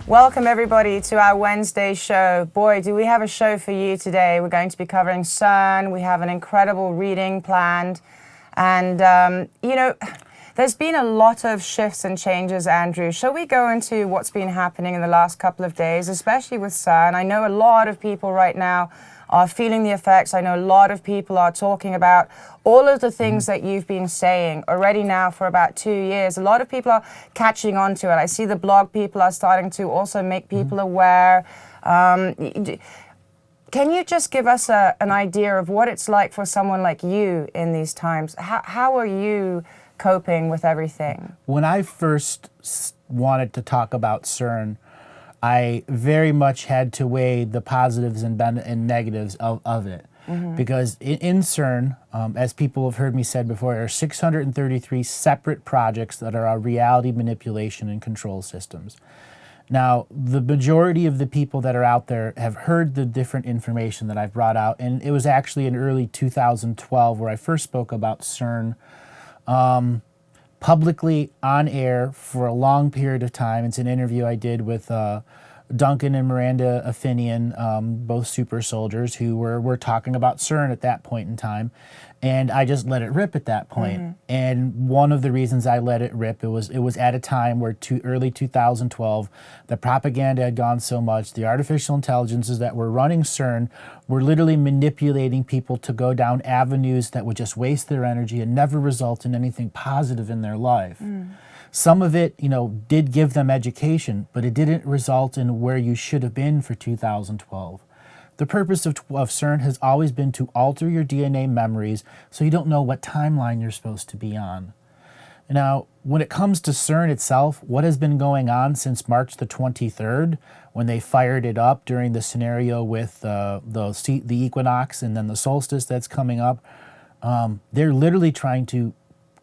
Welcome everybody to our Wednesday show. Boy, do we have a show for you today. We're going to be covering CERN. We have an incredible reading planned. And, there's been a lot of shifts and changes, Andrew. Shall we go into what's been happening in the last couple of days, especially with CERN? I know a lot of people right now are feeling the effects. I know a lot of people are talking about all of the things that you've been saying already now for about 2 years. A lot of people are catching on to it. I see the blog people are starting to also make people aware. Can you just give us an idea of what it's like for someone like you in these times? How are you coping with everything? When I first wanted to talk about CERN, I very much had to weigh the positives and negatives of it. Because in CERN, as people have heard me said before, there are 633 separate projects that are our reality manipulation and control systems. Now, the majority of the people that are out there have heard the different information that I've brought out, and it was actually in early 2012 where I first spoke about CERN publicly on air for a long period of time. It's an interview I did with Duncan and Miranda Afinian, both super soldiers who were talking about CERN at that point in time. And I just let it rip at that point. And one of the reasons I let it rip, it was at a time where early 2012, the propaganda had gone so much, the artificial intelligences that were running CERN were literally manipulating people to go down avenues that would just waste their energy and never result in anything positive in their life. Some of it, did give them education, but it didn't result in where you should have been for 2012. The purpose of CERN has always been to alter your DNA memories so you don't know what timeline you're supposed to be on. Now, when it comes to CERN itself, what has been going on since March the 23rd, when they fired it up during the scenario with the equinox and then the solstice that's coming up, they're literally trying to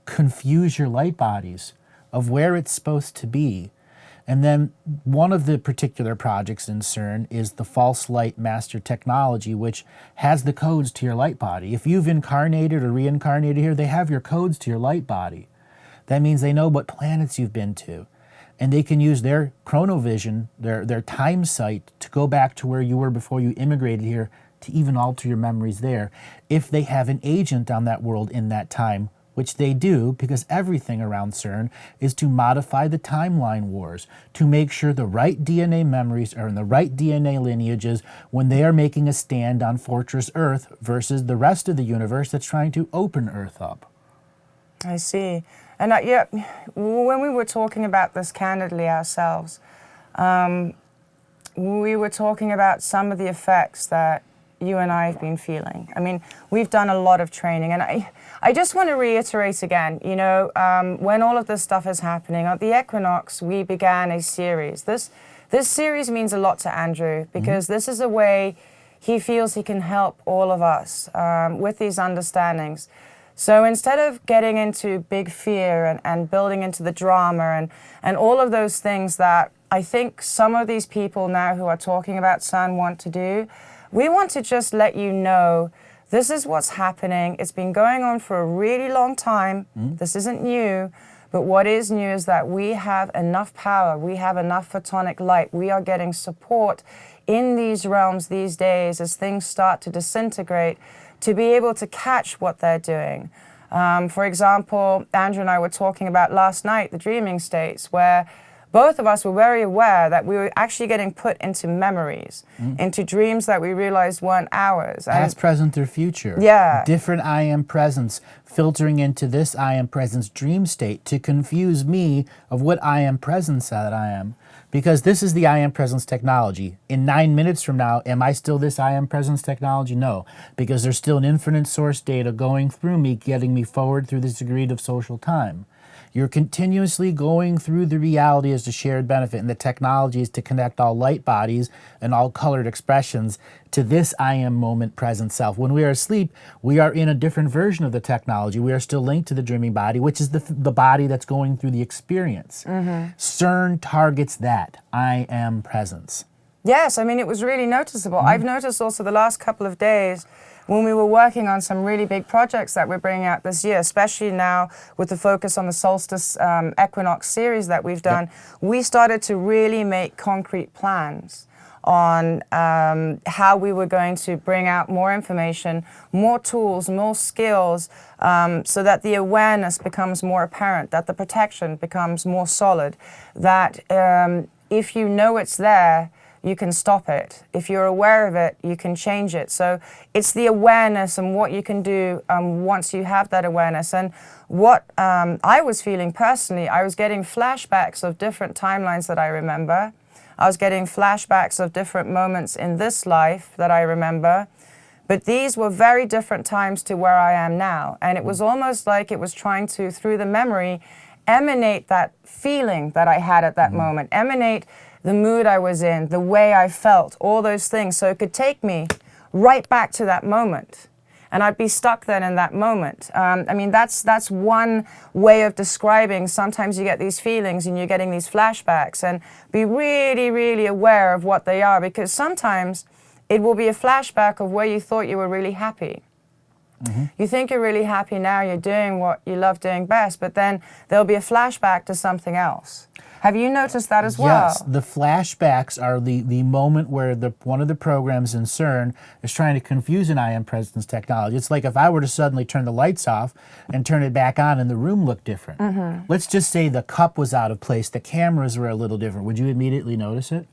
confuse your light bodies of where it's supposed to be. And then one of the particular projects in CERN is the false light master technology, which has the codes to your light body. If you've incarnated or reincarnated here, they have your codes to your light body. That means they know what planets you've been to. And they can use their chronovision, their time sight, to go back to where you were before you immigrated here to even alter your memories there. If they have an agent on that world in that time, which they do, because everything around CERN is to modify the timeline wars, to make sure the right DNA memories are in the right DNA lineages when they are making a stand on Fortress Earth versus the rest of the universe that's trying to open Earth up. I see. And when we were talking about this candidly ourselves, we were talking about some of the effects that you and I have been feeling. I mean, we've done a lot of training, and I just want to reiterate again, when all of this stuff is happening, at the equinox, we began a series. This series means a lot to Andrew, because this is a way he feels he can help all of us with these understandings. So instead of getting into big fear and building into the drama and all of those things that I think some of these people now who are talking about CERN want to do, we want to just let you know this is what's happening. It's been going on for a really long time. This isn't new. But what is new is that we have enough power. We have enough photonic light. We are getting support in these realms these days as things start to disintegrate to be able to catch what they're doing. For example, Andrew and I were talking about last night, the dreaming states, where both of us were very aware that we were actually getting put into memories, into dreams that we realized weren't ours. Past, present, or future. Yeah. Different I am presence filtering into this I am presence dream state to confuse me of what I am presence that I am. Because this is the I am presence technology. In 9 minutes from now, am I still this I am presence technology? No, because there's still an infinite source data going through me, getting me forward through this degree of social time. You're continuously going through the reality as a shared benefit, and the technology is to connect all light bodies and all colored expressions to this I am moment present self. When we are asleep, we are in a different version of the technology. We are still linked to the dreaming body, which is the body that's going through the experience. CERN targets that I am presence. Yes, I mean, it was really noticeable. I've noticed also the last couple of days when we were working on some really big projects that we're bringing out this year, especially now with the focus on the solstice equinox series that we've done, we started to really make concrete plans on how we were going to bring out more information, more tools, more skills, so that the awareness becomes more apparent, that the protection becomes more solid, that if you know it's there, you can stop it. If you're aware of it, you can change it. So it's the awareness and what you can do once you have that awareness. And what I was feeling personally, I was getting flashbacks of different timelines that I remember. I was getting flashbacks of different moments in this life that I remember. But these were very different times to where I am now. And it was almost like it was trying to, through the memory, emanate that feeling that I had at that moment, emanate the mood I was in, the way I felt, all those things. So it could take me right back to that moment. And I'd be stuck then in that moment. I mean, that's one way of describing. Sometimes you get these feelings and you're getting these flashbacks, and be really, really aware of what they are, because sometimes it will be a flashback of where you thought you were really happy. You think you're really happy now, you're doing what you love doing best, but then there'll be a flashback to something else. Have you noticed that as well? Yes, the flashbacks are the moment where one of the programs in CERN is trying to confuse an I Am Presence technology. It's like if I were to suddenly turn the lights off and turn it back on and the room looked different. Let's just say the cup was out of place, the cameras were a little different. Would you immediately notice it?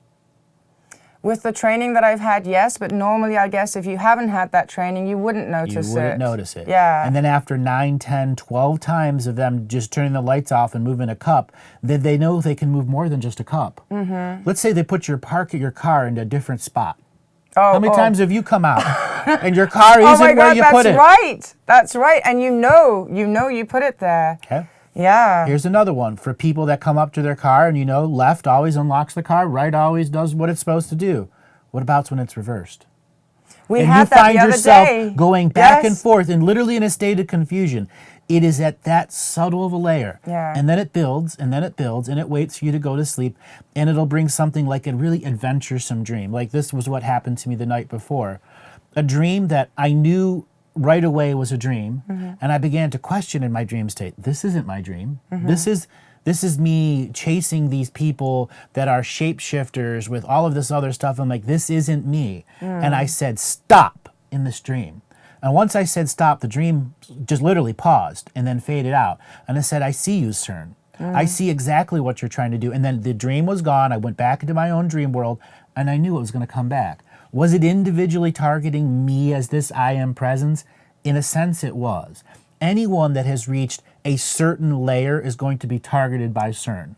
With the training that I've had, yes, but normally I guess if you haven't had that training, you wouldn't notice it. You wouldn't notice it. Yeah. And then after 9, 10, 12 times of them just turning the lights off and moving a cup, then they know they can move more than just a cup. Let's say they put your car into a different spot. How many times have you come out and your car isn't where you put it? That's right. That's right. And you know you put it there. Okay. Yeah. Here's another one for people that come up to their car and left always unlocks the car, right always does what it's supposed to do. What about when it's reversed? We and had you that find the other yourself day. going back and forth and literally in a state of confusion. It is at that subtle of a layer. Yeah. And then it builds, and then it builds, and it waits for you to go to sleep, and it'll bring something like a really adventuresome dream. Like this was what happened to me the night before. A dream that I knew right away was a dream, and I began to question in my dream state, this isn't my dream. This is me chasing these people that are shapeshifters with all of this other stuff. I'm like, this isn't me. And I said, stop in this dream. And once I said stop, the dream just literally paused and then faded out. And I said, I see you, CERN. I see exactly what you're trying to do. And then the dream was gone. I went back into my own dream world, and I knew it was going to come back. Was it individually targeting me as this I Am Presence? In a sense, it was. Anyone that has reached a certain layer is going to be targeted by CERN.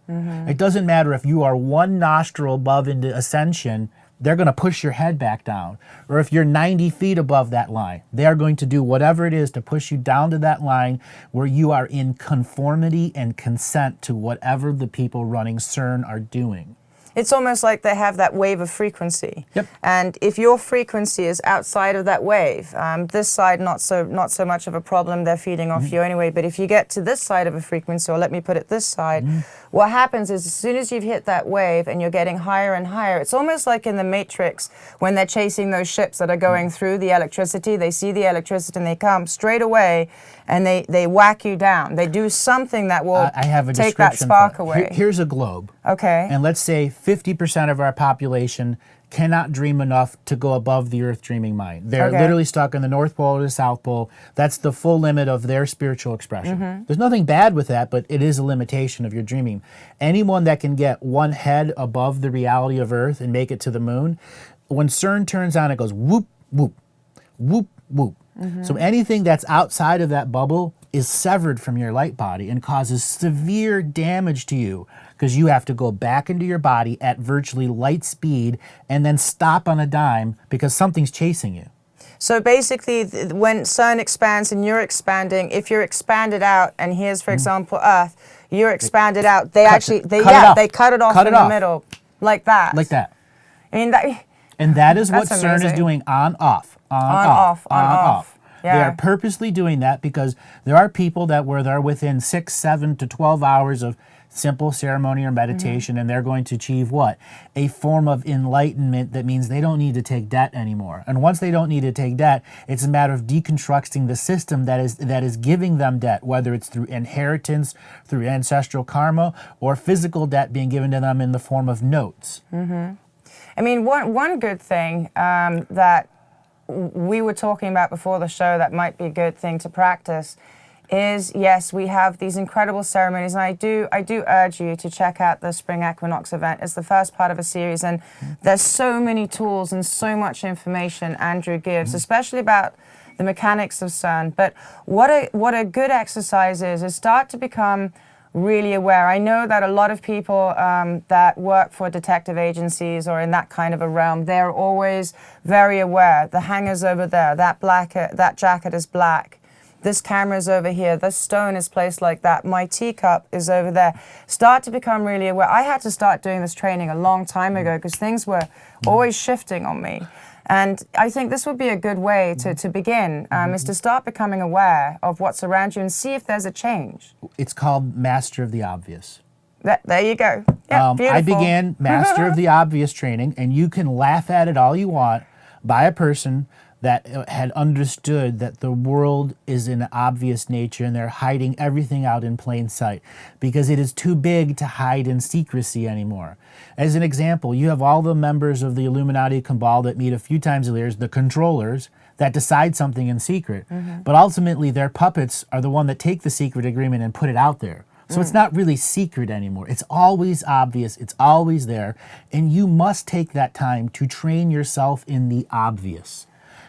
It doesn't matter if you are one nostril above into ascension, they're going to push your head back down. Or if you're 90 feet above that line, they are going to do whatever it is to push you down to that line where you are in conformity and consent to whatever the people running CERN are doing. It's almost like they have that wave of frequency. Yep. And if your frequency is outside of that wave, this side not so much of a problem, they're feeding off you anyway, but if you get to this side of a frequency, or let me put it this side, what happens is as soon as you've hit that wave and you're getting higher and higher, it's almost like in the Matrix when they're chasing those ships that are going through the electricity, they see the electricity and they come straight away and they whack you down. They do something that will I have a take that description spark for it. away. Here's a globe. Okay. And let's say 50% of our population cannot dream enough to go above the Earth dreaming mind. They're literally stuck in the North Pole or the South Pole. That's the full limit of their spiritual expression. There's nothing bad with that, but it is a limitation of your dreaming. Anyone that can get one head above the reality of Earth and make it to the moon, when CERN turns on, it goes whoop, whoop, whoop, whoop. So anything that's outside of that bubble is severed from your light body and causes severe damage to you because you have to go back into your body at virtually light speed and then stop on a dime because something's chasing you. So basically, when CERN expands and you're expanding, if you're expanded out, and here's, for example, Earth, you're expanded out, they cut it off in the middle, like that. Like that. I mean, and that is what That's CERN is amazing. doing on, off. On, off. They Yeah. are purposely doing that because there are people that were there within 6, 7 to 12 hours of simple ceremony or meditation, and they're going to achieve what? A form of enlightenment that means they don't need to take debt anymore. And once they don't need to take debt, it's a matter of deconstructing the system that is giving them debt, whether it's through inheritance, through ancestral karma, or physical debt being given to them in the form of notes. I mean, one good thing that we were talking about before the show that might be a good thing to practice is, yes, we have these incredible ceremonies, and I do urge you to check out the Spring Equinox event. It's the first part of a series, and there's so many tools and so much information Andrew gives, especially about the mechanics of CERN. But what a good exercise is start to become really aware. I know that a lot of people that work for detective agencies or in that kind of a realm, they're always very aware. The hanger's over there, that jacket is black. This camera's over here, this stone is placed like that, my teacup is over there. Start to become really aware. I had to start doing this training a long time ago because things were always shifting on me. And I think this would be a good way to begin, is to start becoming aware of what's around you and see if there's a change. It's called Master of the Obvious. There you go. Yeah, beautiful. I began Master of the Obvious training, and you can laugh at it all you want, by a person that had understood that the world is an obvious nature and they're hiding everything out in plain sight because it is too big to hide in secrecy anymore. As an example, you have all the members of the Illuminati cabal that meet a few times a year, the controllers, that decide something in secret. But ultimately, their puppets are the one that take the secret agreement and put it out there. So it's not really secret anymore. It's always obvious. It's always there. And you must take that time to train yourself in the obvious.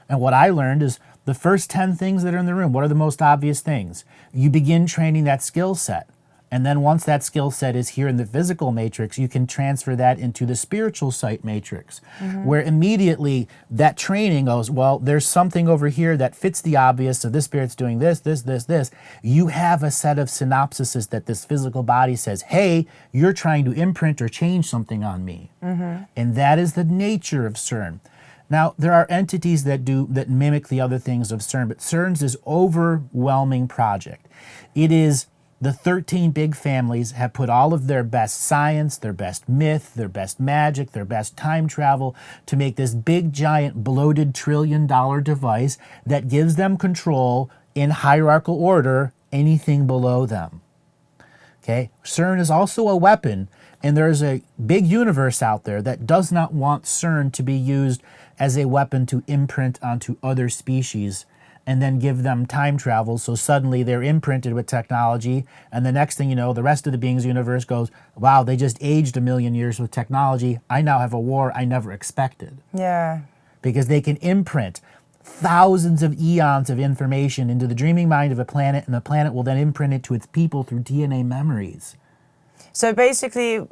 And what I learned is the first 10 things that are in the room, what are the most obvious things? You begin training that skill set. And then once that skill set is here in the physical matrix, you can transfer that into the spiritual sight matrix, where immediately that training goes, well, there's something over here that fits the obvious, so this spirit's doing this, this, this, this. You have a set of synopsises that this physical body says, hey, you're trying to imprint or change something on me. And that is the nature of CERN. Now, there are entities that mimic the other things of CERN, but CERN's this overwhelming project. It is the 13 big families have put all of their best science, their best myth, their best magic, their best time travel to make this big, giant, bloated trillion-dollar device that gives them control in hierarchical order, anything below them. Okay? CERN is also a weapon, and there's a big universe out there that does not want CERN to be used as a weapon to imprint onto other species and then give them time travel, so suddenly they're imprinted with technology, and the next thing you know, the rest of the beings universe goes, wow, they just aged 1 million years with technology. I now have a war I never expected. Yeah. Because they can imprint thousands of eons of information into the dreaming mind of a planet, and the planet will then imprint it to its people through DNA memories. So basically,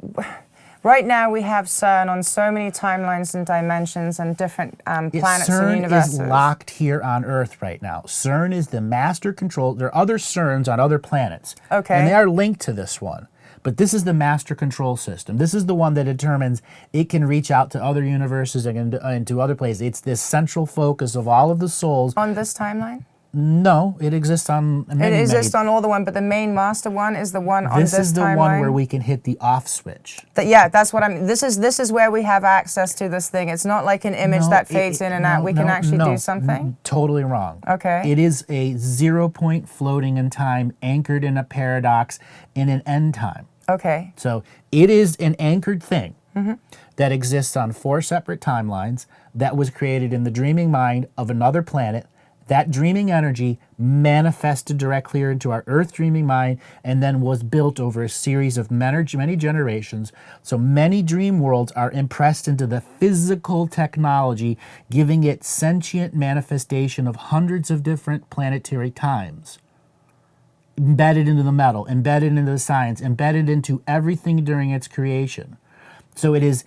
right now we have CERN on so many timelines and dimensions and different planets and universes. CERN is locked here on Earth right now. CERN is the master control. There are other CERNs on other planets. Okay. And they are linked to this one. But this is the master control system. This is the one that determines it can reach out to other universes and to other places. It's this central focus of all of the souls. On this timeline? No, it exists on many. It exists on all the one, but the main master one is the one on this timeline. This is the one where we can hit the off switch. Yeah, that's what I'm. This is where we have access to this thing. It's not like an image that fades in and out. We can actually do something. Totally wrong. Okay. It is a 0 point floating in time, anchored in a paradox in an end time. Okay. So it is an anchored thing that exists on 4 separate timelines that was created in the dreaming mind of another planet. That dreaming energy manifested directly into our Earth dreaming mind and then was built over a series of many generations. So many dream worlds are impressed into the physical technology, giving it sentient manifestation of hundreds of different planetary times. Embedded into the metal, embedded into the science, embedded into everything during its creation. So it is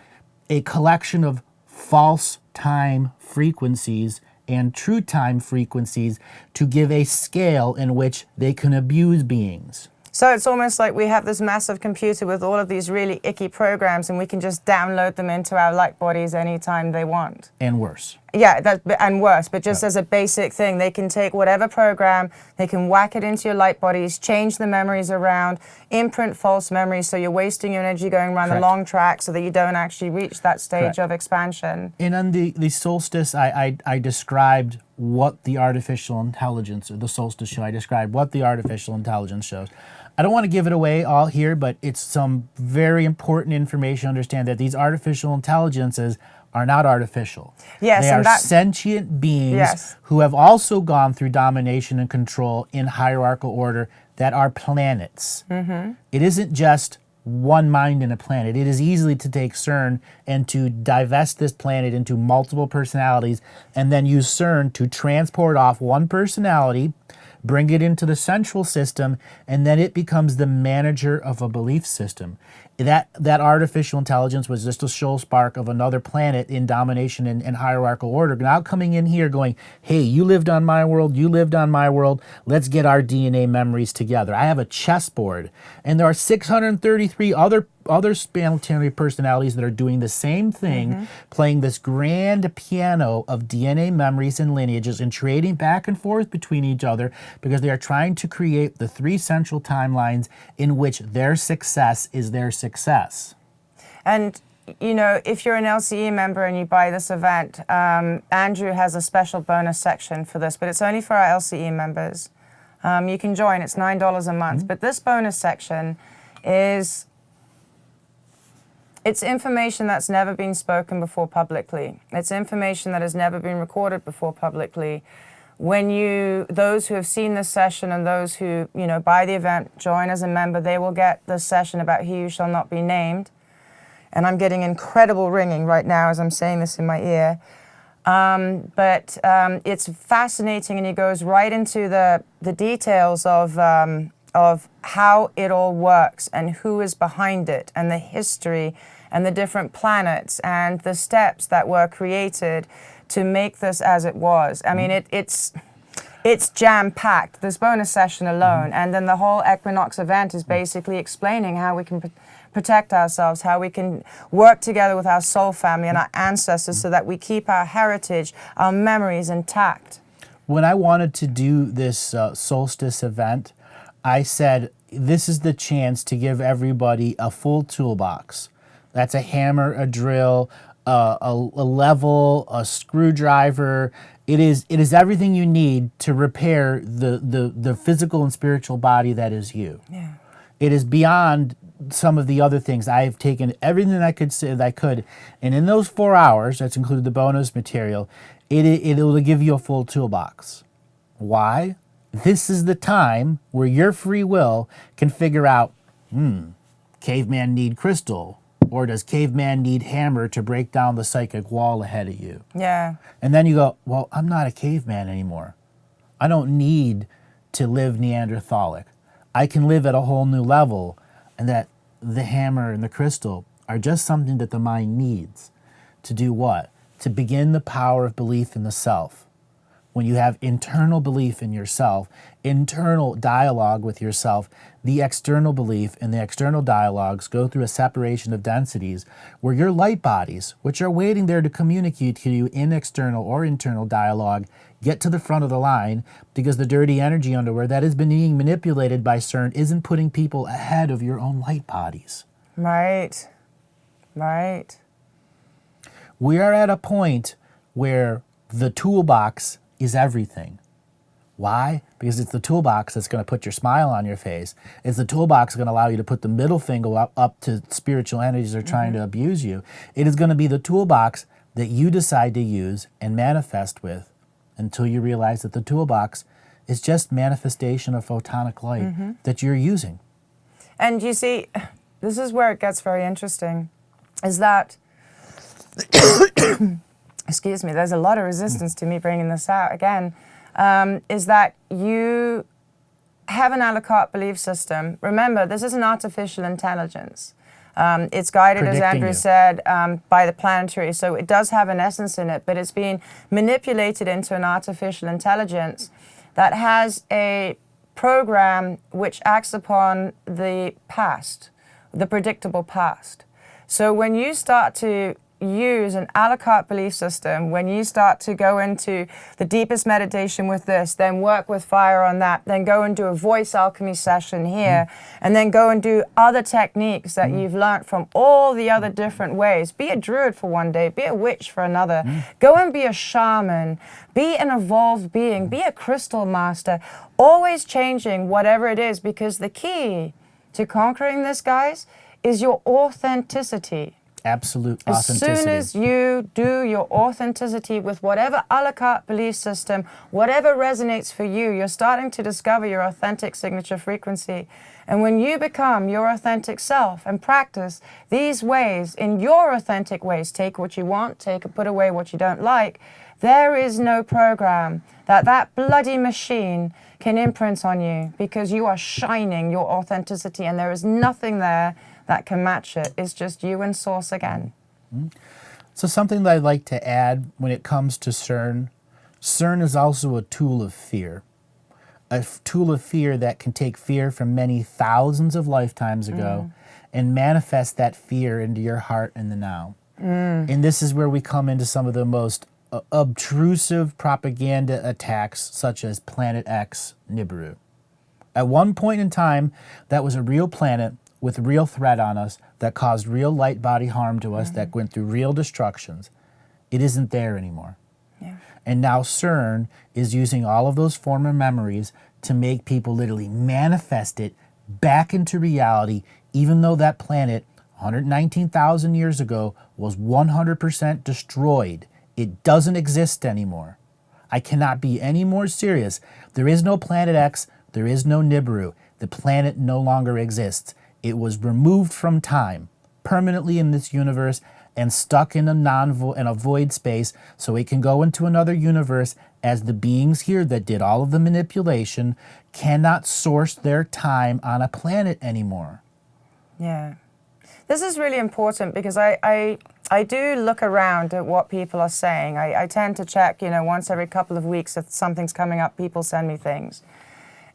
a collection of false time frequencies and true time frequencies to give a scale in which they can abuse beings. So it's almost like we have this massive computer with all of these really icky programs and we can just download them into our light bodies anytime they want. And worse. Yeah, and worse, but just as a basic thing, they can take whatever program, they can whack it into your light bodies, change the memories around, imprint false memories, so you're wasting your energy going around the long track so that you don't actually reach that stage of expansion. And on the solstice, I described what the artificial intelligence, or the solstice show, I described what the artificial intelligence shows. I don't want to give it away all here, but it's some very important information to understand that these artificial intelligences are not artificial. Yes, they and are sentient beings Yes. who have also gone through domination and control in hierarchical order that are planets. It isn't just one mind in a planet. It is easily to take CERN and to divest this planet into multiple personalities and then use CERN to transport off one personality, bring it into the central system, and then it becomes the manager of a belief system. That artificial intelligence was just a show spark of another planet in domination and hierarchical order, now coming in here going, hey, you lived on my world, you lived on my world, let's get our DNA memories together. I have a chessboard, and there are 633 other planetary personalities that are doing the same thing, playing this grand piano of DNA memories and lineages and trading back and forth between each other because they are trying to create the three central timelines in which their success is their success. And, you know, if you're an LCE member and you buy this event, Andrew has a special bonus section for this, but it's only for our LCE members. You can join, it's $9 a month. But this bonus section is... it's information that's never been spoken before publicly. It's information that has never been recorded before publicly. When those who have seen this session and those who, you know, buy the event, join as a member, they will get this session about He Who Shall Not Be Named. And I'm getting incredible ringing right now as I'm saying this in my ear. But it's fascinating, and he goes right into the details of how it all works and who is behind it and the history and the different planets and the steps that were created to make this as it was. I mean, it's jam-packed, this bonus session alone. And then the whole Equinox event is basically explaining how we can protect ourselves, how we can work together with our soul family and our ancestors so that we keep our heritage, our memories intact. When I wanted to do this solstice event, I said, this is the chance to give everybody a full toolbox. That's a hammer, a drill, a level, a screwdriver. It is everything you need to repair the physical and spiritual body that is you. Yeah. It is beyond some of the other things. I have taken everything I could say that I could, and in those 4 hours, that's included the bonus material, it will give you a full toolbox. Why? This is the time where your free will can figure out, caveman need crystal, or does caveman need hammer to break down the psychic wall ahead of you? Yeah. And then you go, well, I'm not a caveman anymore. I don't need to live Neanderthalic. I can live at a whole new level, and that the hammer and the crystal are just something that the mind needs to do what? To begin the power of belief in the self. When you have internal belief in yourself, internal dialogue with yourself, the external belief and the external dialogues go through a separation of densities where your light bodies, which are waiting there to communicate to you in external or internal dialogue, get to the front of the line because the dirty energy underwear that has been being manipulated by CERN isn't putting people ahead of your own light bodies. Right. Right. We are at a point where the toolbox is everything. Why? Because it's the toolbox that's going to put your smile on your face. It's the toolbox that's going to allow you to put the middle finger up to spiritual entities that are trying to abuse you. It is going to be the toolbox that you decide to use and manifest with until you realize that the toolbox is just manifestation of photonic light that you're using. And you see, this is where it gets very interesting, is that excuse me, there's a lot of resistance to me bringing this out again, is that you have an a la carte belief system. Remember, this is an artificial intelligence. It's guided, as Andrew said, by the planetary, so it does have an essence in it, but it's being manipulated into an artificial intelligence that has a program which acts upon the past, the predictable past. So when you start to use an a la carte belief system, when you start to go into the deepest meditation with this, then work with fire on that, then go and do a voice alchemy session here, and then go and do other techniques that you've learned from all the other different ways. Be a druid for one day, be a witch for another, go and be a shaman, be an evolved being, be a crystal master, always changing whatever it is, because the key to conquering this, guys, is your authenticity. Absolute As authenticity. soon as you do your authenticity with whatever a la carte belief system, whatever resonates for you, you're starting to discover your authentic signature frequency. And when you become your authentic self and practice these ways in your authentic ways, take what you want, put away what you don't like, there is no program that bloody machine can imprint on you, because you are shining your authenticity and there is nothing there that can match it. It's just you and Source again. So something that I'd like to add when it comes to CERN, CERN is also a tool of fear. A tool of fear that can take fear from many thousands of lifetimes ago and manifest that fear into your heart in the now. And this is where we come into some of the most obtrusive propaganda attacks, such as Planet X, Nibiru. At one point in time, that was a real planet with real threat on us, that caused real light body harm to us, that went through real destructions. It isn't there anymore. Yeah. And now CERN is using all of those former memories to make people literally manifest it back into reality, even though that planet 119,000 years ago was 100% destroyed. It doesn't exist anymore. I cannot be any more serious. There is no Planet X, there is no Nibiru. The planet no longer exists. It was removed from time, permanently in this universe, and stuck in a void space, so it can go into another universe, as the beings here that did all of the manipulation cannot source their time on a planet anymore. Yeah. This is really important, because I do look around at what people are saying. I tend to check, once every couple of weeks if something's coming up, people send me things.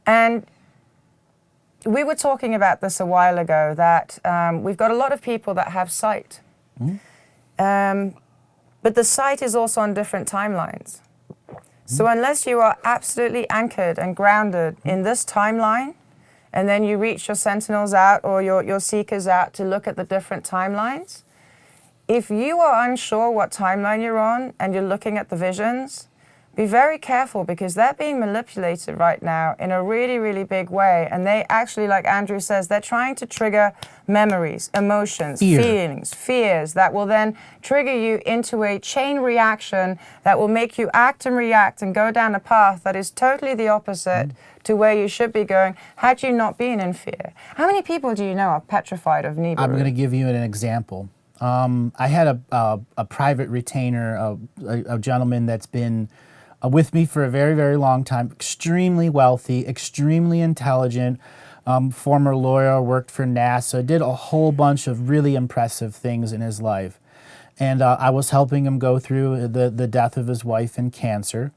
And we were talking about this a while ago, that we've got a lot of people that have sight. But the sight is also on different timelines. So unless you are absolutely anchored and grounded in this timeline, and then you reach your sentinels out or your seekers out to look at the different timelines, if you are unsure what timeline you're on and you're looking at the visions, be very careful, because they're being manipulated right now in a really, really big way. And they actually, like Andrew says, they're trying to trigger memories, emotions, feelings, fears that will then trigger you into a chain reaction that will make you act and react and go down a path that is totally the opposite to where you should be going had you not been in fear. How many people do you know are petrified of Nibiru? I'm going to give you an example. I had a private retainer, a gentleman that's been with me for a very, very long time, extremely wealthy, extremely intelligent, former lawyer, worked for NASA, did a whole bunch of really impressive things in his life. And I was helping him go through the death of his wife and cancer.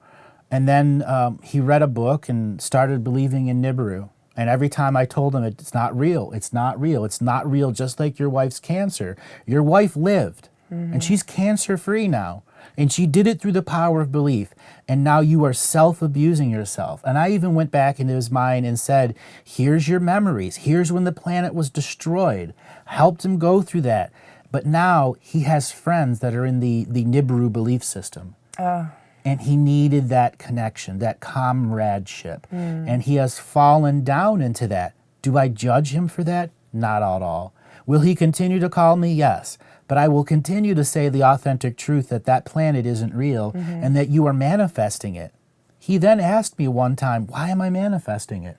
And then he read a book and started believing in Nibiru. And every time I told him, it's not real, it's not real, it's not real, just like your wife's cancer. Your wife lived, and she's cancer-free now. And she did it through the power of belief. And now you are self-abusing yourself. And I even went back into his mind and said, here's your memories. Here's when the planet was destroyed. Helped him go through that. But now he has friends that are in the Nibiru belief system. And he needed that connection, that comradeship. And he has fallen down into that. Do I judge him for that? Not at all. Will he continue to call me? Yes. But I will continue to say the authentic truth that that planet isn't real and that you are manifesting it. He then asked me one time, why am I manifesting it?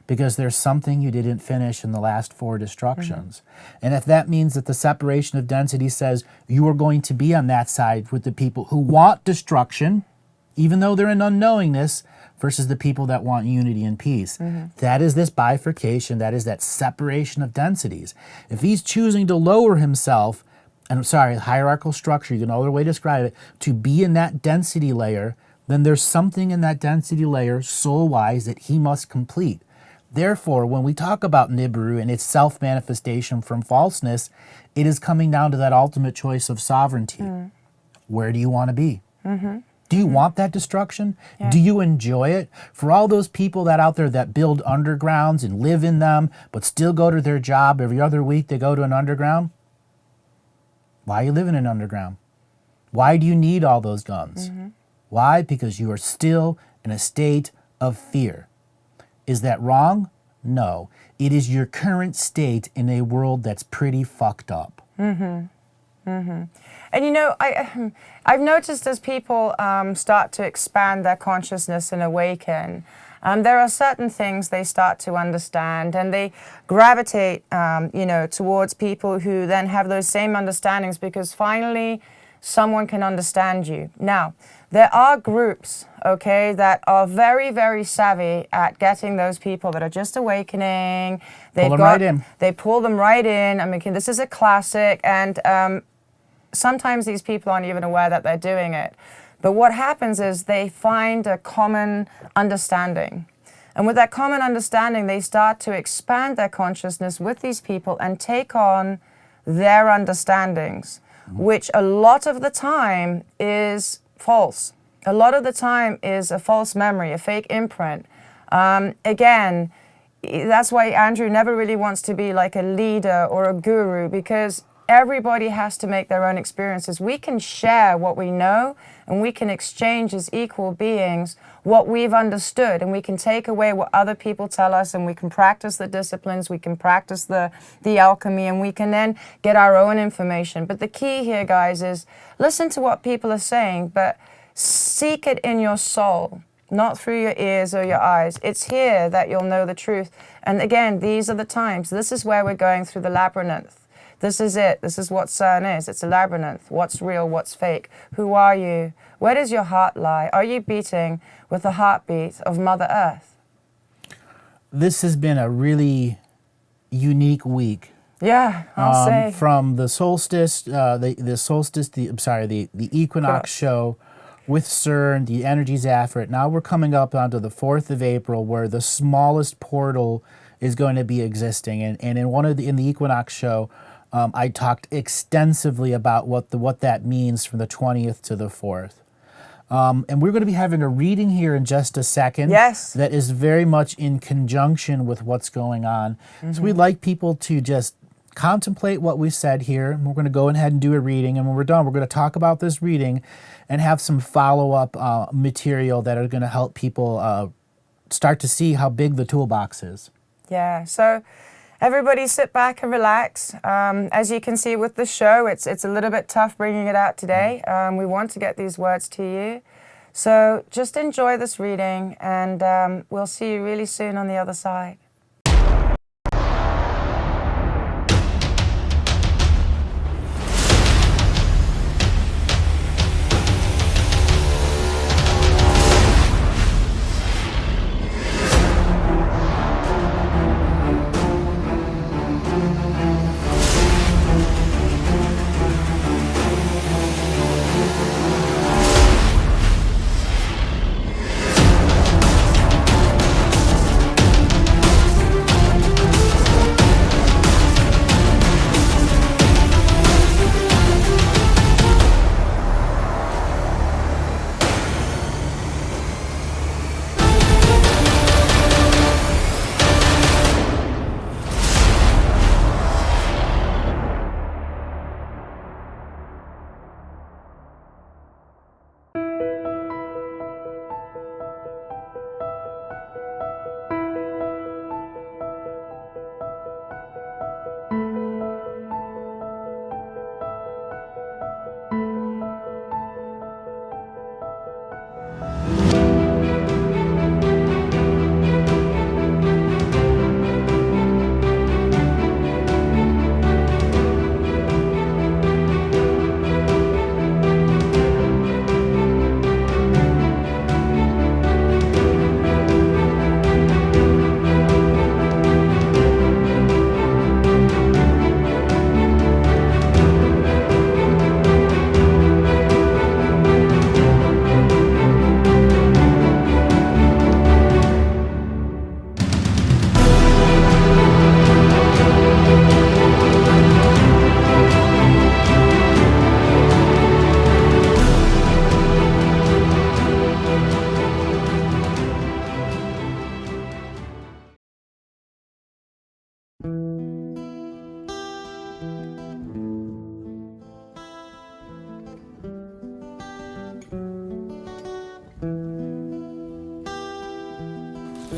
Because there's something you didn't finish in the last 4 destructions. And if that means that the separation of density says you are going to be on that side with the people who want destruction, even though they're in unknowingness, versus the people that want unity and peace. That is this bifurcation, that is that separation of densities. If he's choosing to lower himself, and I'm sorry, hierarchical structure, you can no other way to describe it, to be in that density layer, then there's something in that density layer soul-wise that he must complete. Therefore, when we talk about Nibiru and its self-manifestation from falseness, it is coming down to that ultimate choice of sovereignty. Where do you want to be? Do you want that destruction? Yeah. Do you enjoy it? For all those people that out there that build undergrounds and live in them, but still go to their job every other week, they go to an underground. Why are you living in an underground? Why do you need all those guns? Why? Because you are still in a state of fear. Is that wrong? No. It is your current state in a world that's pretty fucked up. And you know, I've noticed as people start to expand their consciousness and awaken, there are certain things they start to understand, and they gravitate, you know, towards people who then have those same understandings, because finally someone can understand you. Now, there are groups, okay, that are very, very savvy at getting those people that are just awakening. Pull them right in. They pull them right in. I mean, this is a classic, and sometimes these people aren't even aware that they're doing it. But what happens is they find a common understanding. And with that common understanding, they start to expand their consciousness with these people and take on their understandings, which a lot of the time is false. A lot of the time is a false memory, a fake imprint. Again, that's why Andrew never really wants to be like a leader or a guru, because everybody has to make their own experiences. We can share what we know, and we can exchange as equal beings what we've understood, and we can take away what other people tell us, and we can practice the disciplines, we can practice the alchemy, and we can then get our own information. But the key here, guys, is listen to what people are saying, but seek it in your soul, not through your ears or your eyes. It's here that you'll know the truth. And again, these are the times. This is where we're going through the labyrinth. This is it. This is what CERN is. It's a labyrinth. What's real? What's fake? Who are you? Where does your heart lie? Are you beating with the heartbeat of Mother Earth? This has been a really unique week. Yeah, I'll say. From the solstice, the equinox show with CERN, the energies after it. Now we're coming up onto the 4th of April, where the smallest portal is going to be existing. And in the equinox show, I talked extensively about what that means from the 20th to the 4th. And we're going to be having a reading here in just a second. Yes. That is very much in conjunction with what's going on. So we'd like people to just contemplate what we said here. We're going to go ahead and do a reading. And when we're done, we're going to talk about this reading and have some follow-up material that are going to help people start to see how big the toolbox is. Yeah, so everybody sit back and relax. As you can see with the show, it's a little bit tough bringing it out today. We want to get these words to you. So just enjoy this reading, and we'll see you really soon on the other side.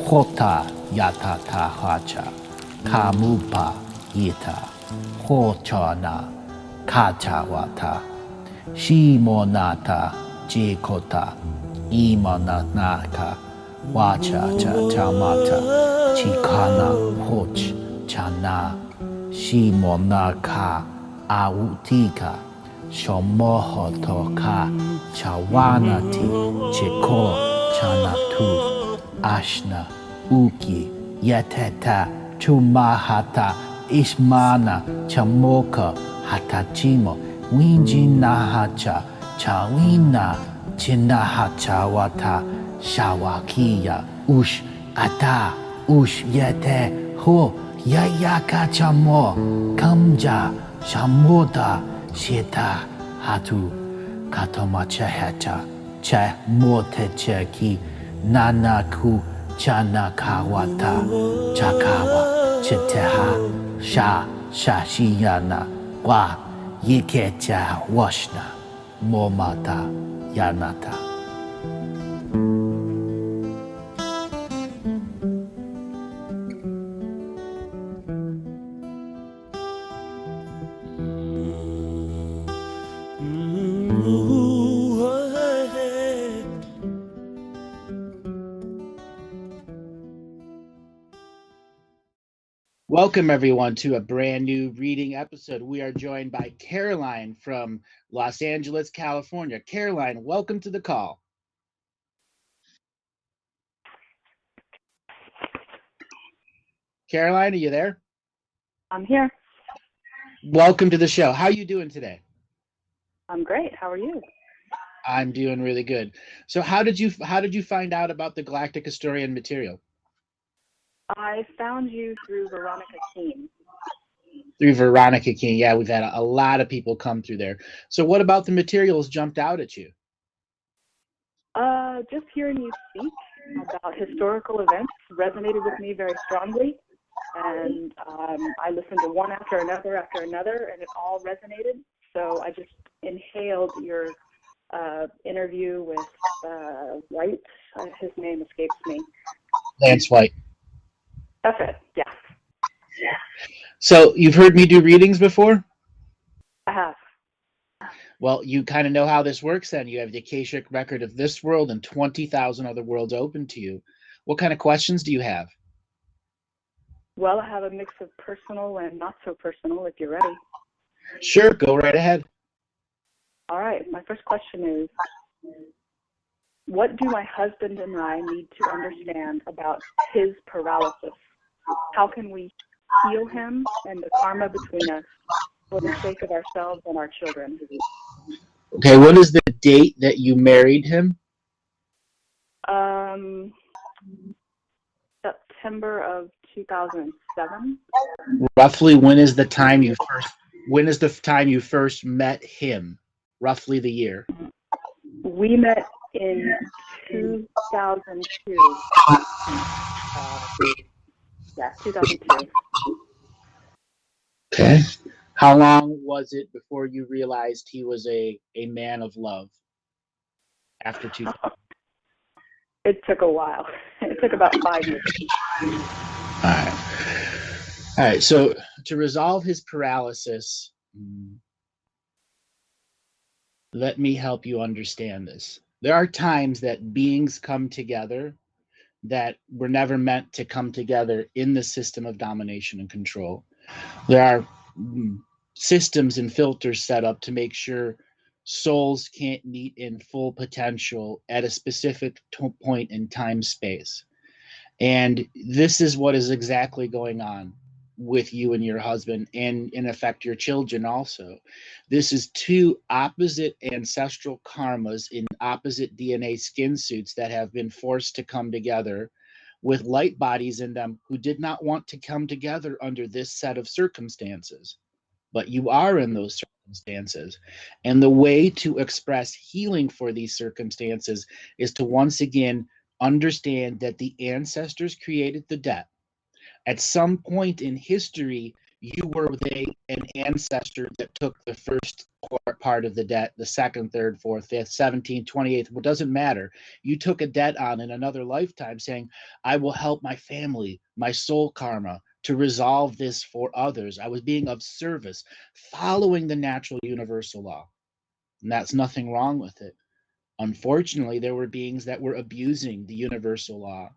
hota yatata hacha, kamupa yita, hochana, kachawata, shimonata, jikota, imananaka, wacha cha chamata, chikana hoch, chana, shimonaka, autika, shomohotoka, chawanati, chiko, chanatu, ashna, uki, yeteta, chumahata, ishmana, chamoka, hatachimo, winjinahacha, chawina, chinahachawata, shawakia, ush, ata, ush, yete, ho, yayaka chamo, kamja, shamoda, sheta, hatu, katamachehecha, che motecheki, nanaku, chanakawata, chakawa, chiteha, shashiyana, wa, yikecha, washna, momata, yanata. Welcome, everyone, to a brand new reading episode. We are joined by Caroline from Los Angeles, California. Caroline, welcome to the call. Caroline, are you there? I'm here. Welcome to the show. How are you doing today? I'm great. How are you? I'm doing really good. So how did you find out about the Galactic Historian material? I found you through Veronica Keene. Through Veronica Keene. Yeah, we've had a lot of people come through there. So what about the materials jumped out at you? Just hearing you speak about historical events resonated with me very strongly. And I listened to one after another, and it all resonated. So I just inhaled your interview with White. His name escapes me. Lance White. That's it, yeah. So you've heard me do readings before? I have. Well, you kind of know how this works then. You have the Akashic record of this world and 20,000 other worlds open to you. What kind of questions do you have? Well, I have a mix of personal and not so personal, if you're ready. Sure, go right ahead. All right, my first question is, what do my husband and I need to understand about his paralysis? How can we heal him and the karma between us for the sake of ourselves and our children? Okay, what is the date that you married him? September of 2007. Roughly when is the time you first met him? Roughly the year. We met in 2002. Yeah, 2002. Okay. How long was it before you realized he was a man of love? After 2000? It took a while. It took about 5 years. All right. So to resolve his paralysis, let me help you understand this. There are times that beings come together that were never meant to come together in the system of domination and control. There are systems and filters set up to make sure souls can't meet in full potential at a specific point in time space. And this is what is exactly going on with you and your husband, and in effect your children also. This is two opposite ancestral karmas in opposite DNA skin suits that have been forced to come together with light bodies in them who did not want to come together under this set of circumstances. But you are in those circumstances. And the way to express healing for these circumstances is to once again understand that the ancestors created the debt. At some point in history, you were with an ancestor that took the first part of the debt, the second, third, fourth, fifth, 17th, 28th. Well, it doesn't matter. You took a debt on in another lifetime saying, I will help my family, my soul karma, to resolve this for others. I was being of service, following the natural universal law. And that's nothing wrong with it. Unfortunately, there were beings that were abusing the universal law.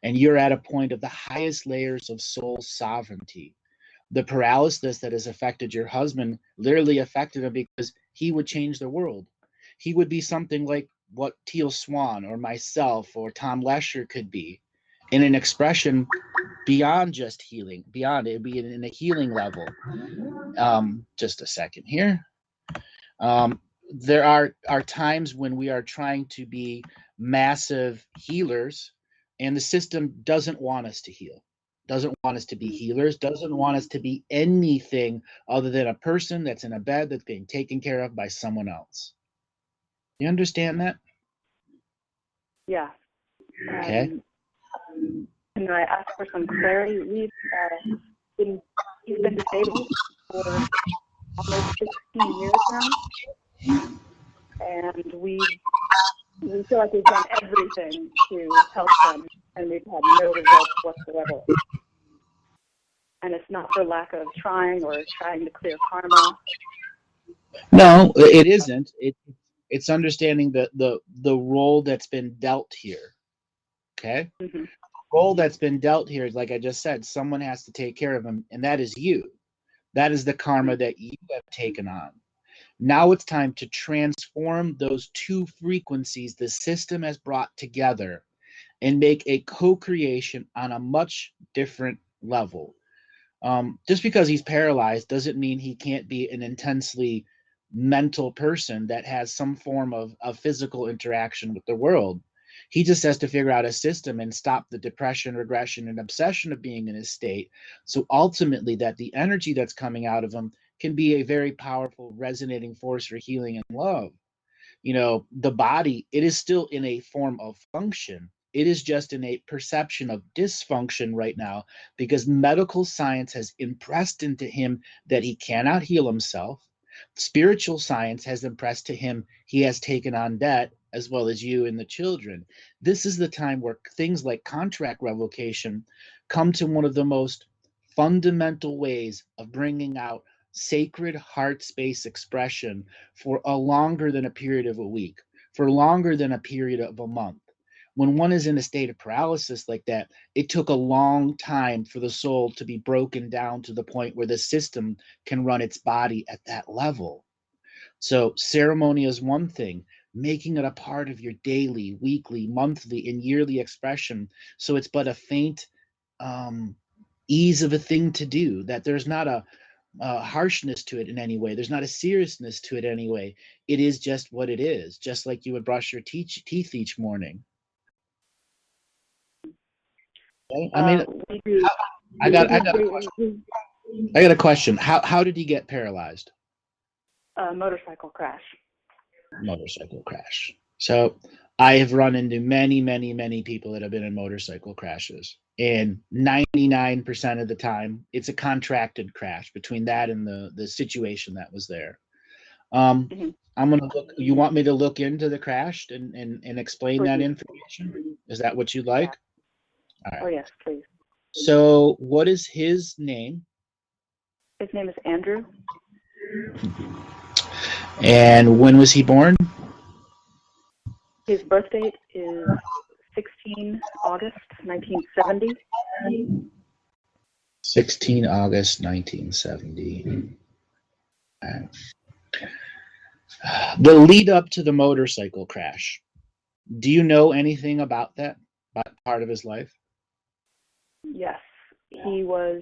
And you're at a point of the highest layers of soul sovereignty. The paralysis that has affected your husband literally affected him because he would change the world. He would be something like what Teal Swan or myself or Tom Lesher could be, in an expression beyond just healing, beyond it, be in a healing level. Just a second here. There are times when we are trying to be massive healers, and the system doesn't want us to heal, doesn't want us to be healers, doesn't want us to be anything other than a person that's in a bed that's being taken care of by someone else. You understand that? Yeah. Okay. Can I ask for some clarity? He's been disabled for almost 16 years now, and we feel like we've done everything to help him, and we've had no results whatsoever. And it's not for lack of trying or trying to clear karma. No, it isn't. It's understanding the role that's been dealt here. Okay? Mm-hmm. Role that's been dealt here is, like I just said, someone has to take care of him, and that is you. That is the karma that you have taken on. Now it's time to transform those two frequencies the system has brought together and make a co-creation on a much different level. Just because he's paralyzed doesn't mean he can't be an intensely mental person that has some form of physical interaction with the world. He just has to figure out a system and stop the depression, regression, and obsession of being in his state. So ultimately that the energy that's coming out of him can be a very powerful resonating force for healing and love. You know, the body, it is still in a form of function. It is just in a perception of dysfunction right now because medical science has impressed into him that he cannot heal himself. Spiritual science has impressed to him he has taken on debt, as well as you and the children. This is the time where things like contract revocation come to one of the most fundamental ways of bringing out sacred heart space expression for a longer than a period of a week, for longer than a period of a month. When one is in a state of paralysis like that, it took a long time for the soul to be broken down to the point where the system can run its body at that level. So ceremony is one thing, making it a part of your daily, weekly, monthly, and yearly expression. So it's but a faint ease of a thing to do, that there's not a harshness to it in any way. There's not a seriousness to it anyway. It is just what it is, just like you would brush your teeth each morning. Okay? I mean, I got a question. How did he get paralyzed? Motorcycle crash. Motorcycle crash. So I have run into many people that have been in motorcycle crashes, and 99% of the time it's a contracted crash between that and the situation that was there. Mm-hmm. I'm gonna look. You want me to look into the crash and explain that information? Is that what you'd like? Yeah. All right. Oh yes, please. So what is his name? His name is Andrew. And when was he born? His birth date is 16 August 1970. 16 August 1970. Right. The lead up to the motorcycle crash. Do you know anything about that part of his life? Yes. He was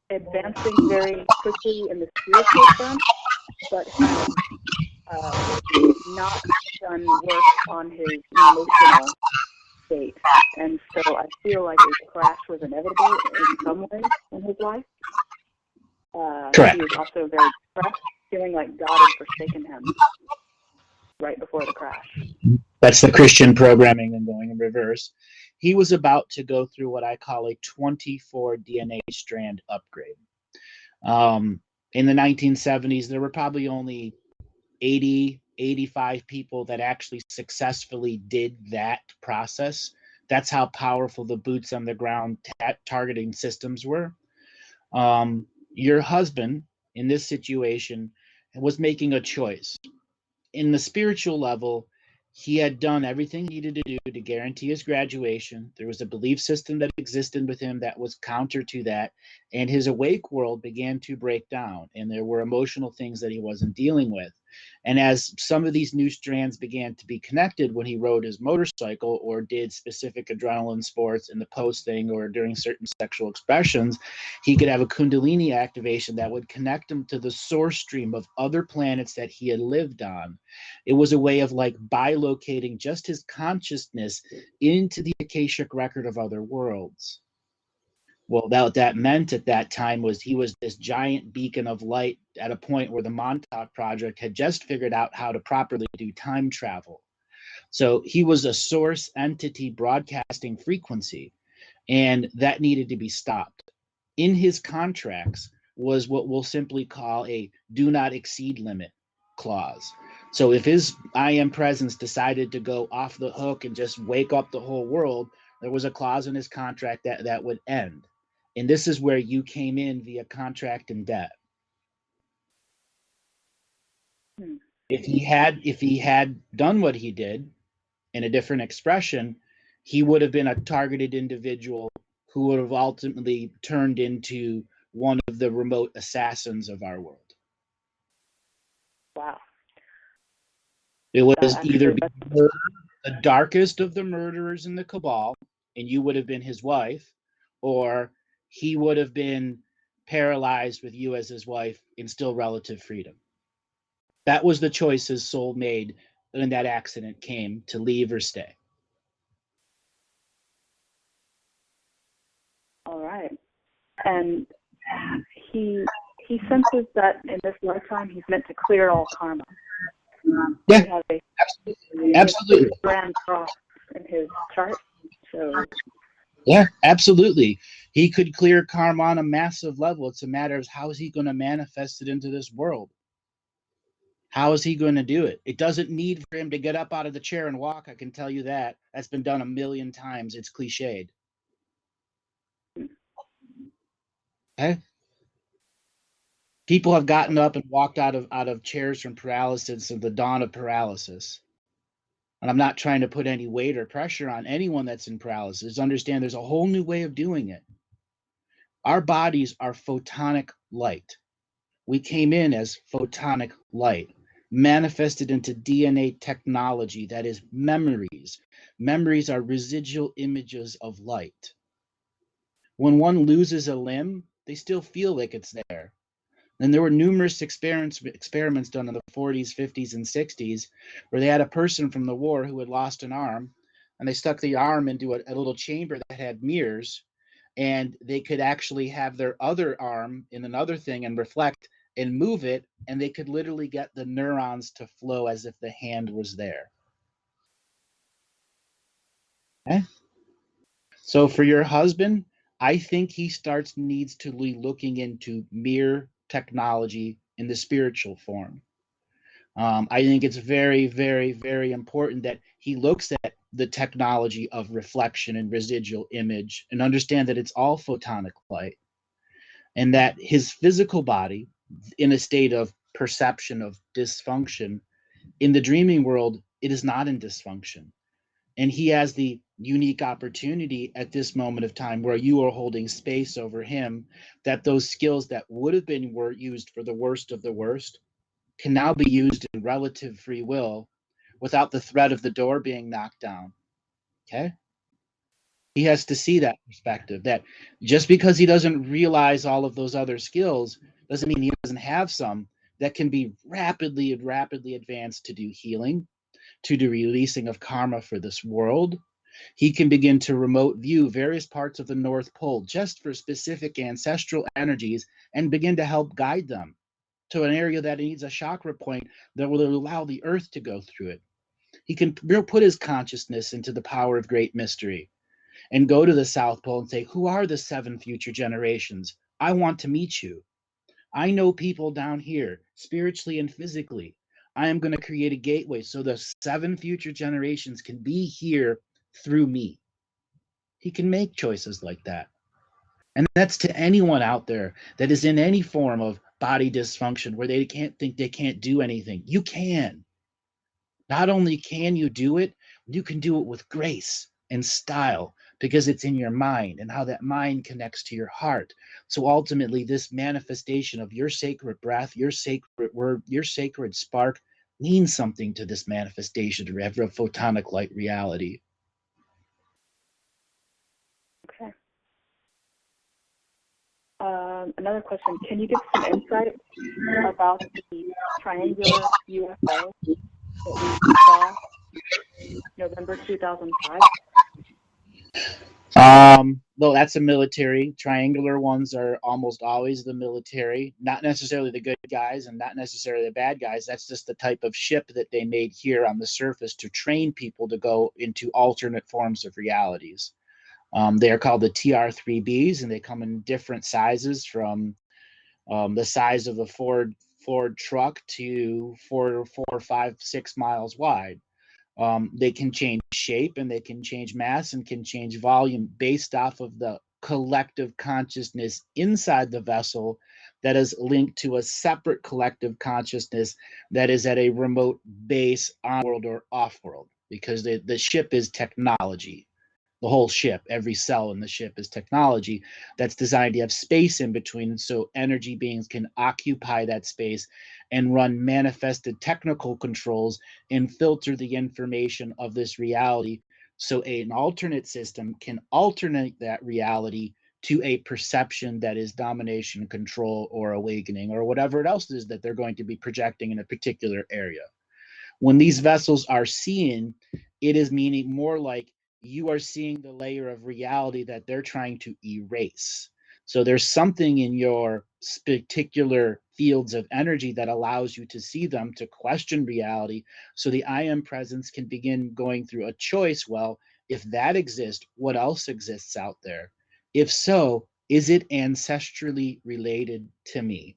advancing very quickly in the spiritual front, but had not done work on his emotional state. And so I feel like a crash was inevitable in some way in his life. Correct. He was also very depressed, feeling like God had forsaken him right before the crash. That's the Christian programming and going in reverse. He was about to go through what I call a 24 DNA strand upgrade. In the 1970s, there were probably only 80, 85 people that actually successfully did that process. That's how powerful the boots on the ground targeting systems were. Your husband in this situation was making a choice. In the spiritual level, he had done everything he needed to do to guarantee his graduation. There was a belief system that existed with him that was counter to that, and his awake world began to break down, and there were emotional things that he wasn't dealing with. And as some of these new strands began to be connected when he rode his motorcycle or did specific adrenaline sports in the post thing or during certain sexual expressions, he could have a Kundalini activation that would connect him to the source stream of other planets that he had lived on. It was a way of like bilocating just his consciousness into the Akashic record of other worlds. Well, what that meant at that time was he was this giant beacon of light at a point where the Montauk Project had just figured out how to properly do time travel. So he was a source entity broadcasting frequency, and that needed to be stopped. In his contracts was what we'll simply call a do not exceed limit clause. So if his I am presence decided to go off the hook and just wake up the whole world, there was a clause in his contract that would end. And this is where you came in via contract and debt. If he had done what he did in a different expression, he would have been a targeted individual who would have ultimately turned into one of the remote assassins of our world. Wow. It was either the darkest of the murderers in the cabal, and you would have been his wife, or he would have been paralyzed with you as his wife in still relative freedom. That was the choice his soul made when that accident came, to leave or stay. All right. And he senses that in this lifetime he's meant to clear all karma. Yeah, absolutely. Grand cross in his chart. So yeah, absolutely. He could clear karma on a massive level. It's a matter of how is he going to manifest it into this world? How is he going to do it? It doesn't need for him to get up out of the chair and walk. I can tell you that. That's been done a million times. It's cliched. Okay? People have gotten up and walked out of chairs from paralysis and the dawn of paralysis. And I'm not trying to put any weight or pressure on anyone that's in paralysis. Understand there's a whole new way of doing it. Our bodies are photonic light. We came in as photonic light, manifested into DNA technology that is memories. Memories are residual images of light. When one loses a limb, they still feel like it's there. And there were numerous experiments done in the 40s, 50s, and 60s where they had a person from the war who had lost an arm, and they stuck the arm into a little chamber that had mirrors, and they could actually have their other arm in another thing and reflect and move it, and they could literally get the neurons to flow as if the hand was there. Okay? So for your husband, I think he needs to be looking into mirror technology in the spiritual form. I think it's very, very, very important that he looks at the technology of reflection and residual image and understand that it's all photonic light, and that his physical body, in a state of perception of dysfunction, in the dreaming world, it is not in dysfunction. And he has the unique opportunity at this moment of time where you are holding space over him, that those skills that would have been used for the worst of the worst can now be used in relative free will without the threat of the door being knocked down. Okay? He has to see that perspective, that just because he doesn't realize all of those other skills doesn't mean he doesn't have some that can be rapidly advanced to do healing, to the releasing of karma for this world. He can begin to remote view various parts of the North Pole just for specific ancestral energies and begin to help guide them to an area that needs a chakra point that will allow the earth to go through it. He can put his consciousness into the power of great mystery and go to the South Pole and say, who are the 7 future generations? I want to meet you. I know people down here, spiritually and physically. I am going to create a gateway so the 7 future generations can be here through me. He can make choices like that. And that's to anyone out there that is in any form of body dysfunction where they can't think they can't do anything. You can. Not only can you do it, you can do it with grace and style because it's in your mind and how that mind connects to your heart. So ultimately, this manifestation of your sacred breath, your sacred word, your sacred spark means something to this manifestation of photonic light reality. Okay. Another question. Can you give some insight about the triangular UFO that we saw November 2005? Well, that's a military. Triangular ones are almost always the military, not necessarily the good guys and not necessarily the bad guys. That's just the type of ship that they made here on the surface to train people to go into alternate forms of realities. They are called the TR-3Bs, and they come in different sizes from the size of a Ford truck to 4, 5, 6 miles wide. They can change shape and they can change mass and can change volume based off of the collective consciousness inside the vessel that is linked to a separate collective consciousness that is at a remote base on world or off world, because the ship is technology. The whole ship, every cell in the ship is technology that's designed to have space in between so energy beings can occupy that space and run manifested technical controls and filter the information of this reality so an alternate system can alternate that reality to a perception that is domination, control, or awakening, or whatever else it is that they're going to be projecting in a particular area. When these vessels are seen, it is meaning more like you are seeing the layer of reality that they're trying to erase. So there's something in your particular fields of energy that allows you to see them, to question reality. So the I am presence can begin going through a choice. Well, if that exists, what else exists out there? If so, is it ancestrally related to me?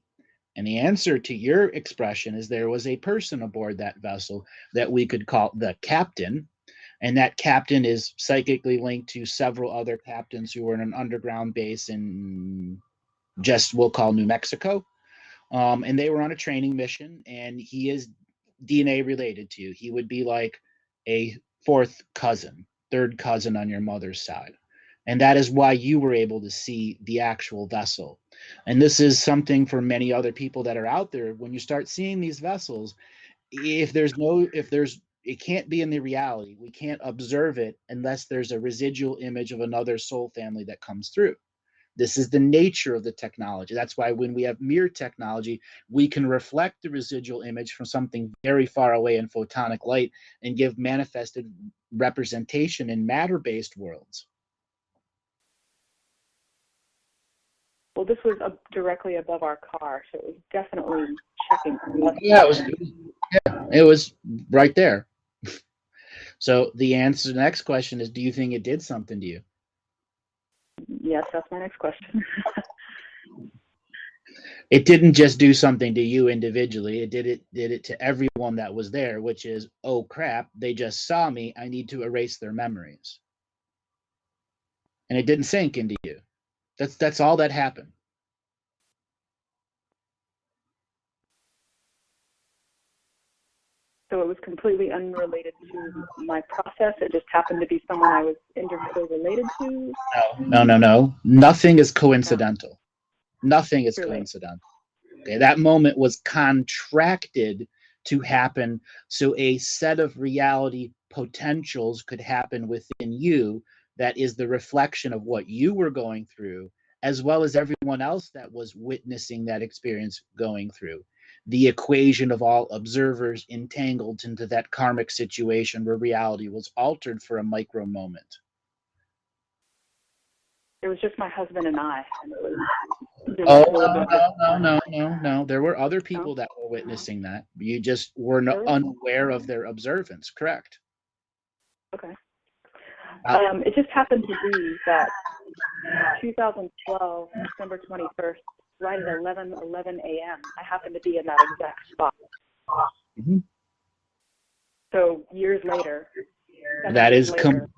And the answer to your expression is there was a person aboard that vessel that we could call the captain. And that captain is psychically linked to several other captains who were in an underground base in just we'll call New Mexico. And they were on a training mission, and he is DNA related to you. He would be like a 4th cousin, 3rd cousin on your mother's side. And that is why you were able to see the actual vessel. And this is something for many other people that are out there. When you start seeing these vessels, it can't be in the reality. We can't observe it unless there's a residual image of another soul family that comes through. This is the nature of the technology. That's why when we have mirror technology, we can reflect the residual image from something very far away in photonic light and give manifested representation in matter-based worlds. Well, this was directly above our car, so it was definitely checking. Yeah, it was right there. So the answer to the next question is, do you think it did something to you? Yes, that's my next question. It didn't just do something to you individually. It did it to everyone that was there, which is, oh crap, they just saw me. I need to erase their memories. And it didn't sink into you. That's all that happened. So it was completely unrelated to my process. It just happened to be someone I was indirectly related to. No. Nothing is coincidental. Nothing is Truly. coincidental. Okay, that moment was contracted to happen so a set of reality potentials could happen within you that is the reflection of what you were going through, as well as everyone else that was witnessing that experience going through. The equation of all observers entangled into that karmic situation where reality was altered for a micro moment. It was just my husband and I. And it was No. There were other people that were witnessing that. You just were unaware of their observance, correct? Okay. It just happened to be that 2012, December 21st, right at 11:11 a.m. I happened to be in that exact spot. Mhm. So years later, 7 That years is later,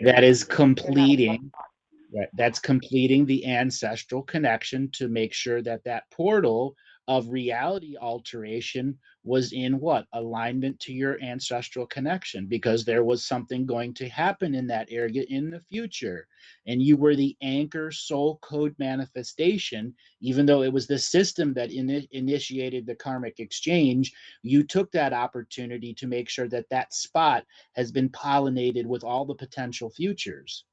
that is they're not in that completing. spot. Right. That's completing the ancestral connection to make sure that that portal of reality alteration was in what? Alignment to your ancestral connection, because there was something going to happen in that area in the future. And you were the anchor soul code manifestation, even though it was the system that initiated the karmic exchange. You took that opportunity to make sure that that spot has been pollinated with all the potential futures.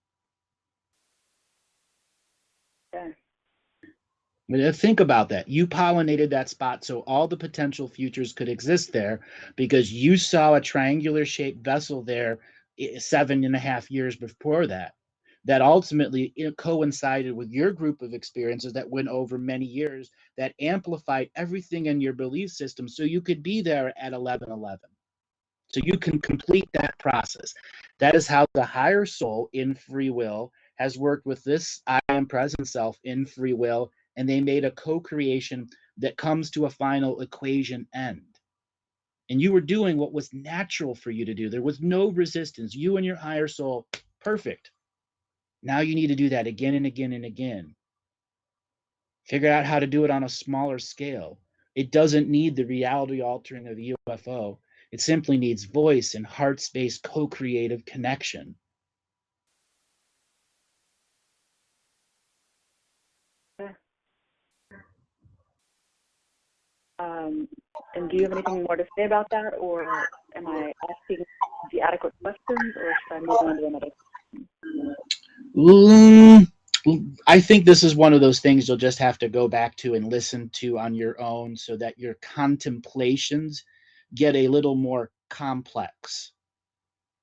Yeah. Think about that. You pollinated that spot so all the potential futures could exist there because you saw a triangular shaped vessel there 7.5 years before that. That ultimately coincided with your group of experiences that went over many years that amplified everything in your belief system so you could be there at 11:11. So you can complete that process. That is how the higher soul in free will has worked with this I am present self in free will, and they made a co-creation that comes to a final equation end. And you were doing what was natural for you to do. There was no resistance. You and your higher soul, perfect. Now you need to do that again and again and again. Figure out how to do it on a smaller scale. It doesn't need the reality altering of a UFO. It simply needs voice and heart space co-creative connection. And do you have anything more to say about that, or am I asking the adequate questions, or should I move on to another? I think this is one of those things you'll just have to go back to and listen to on your own so that your contemplations get a little more complex.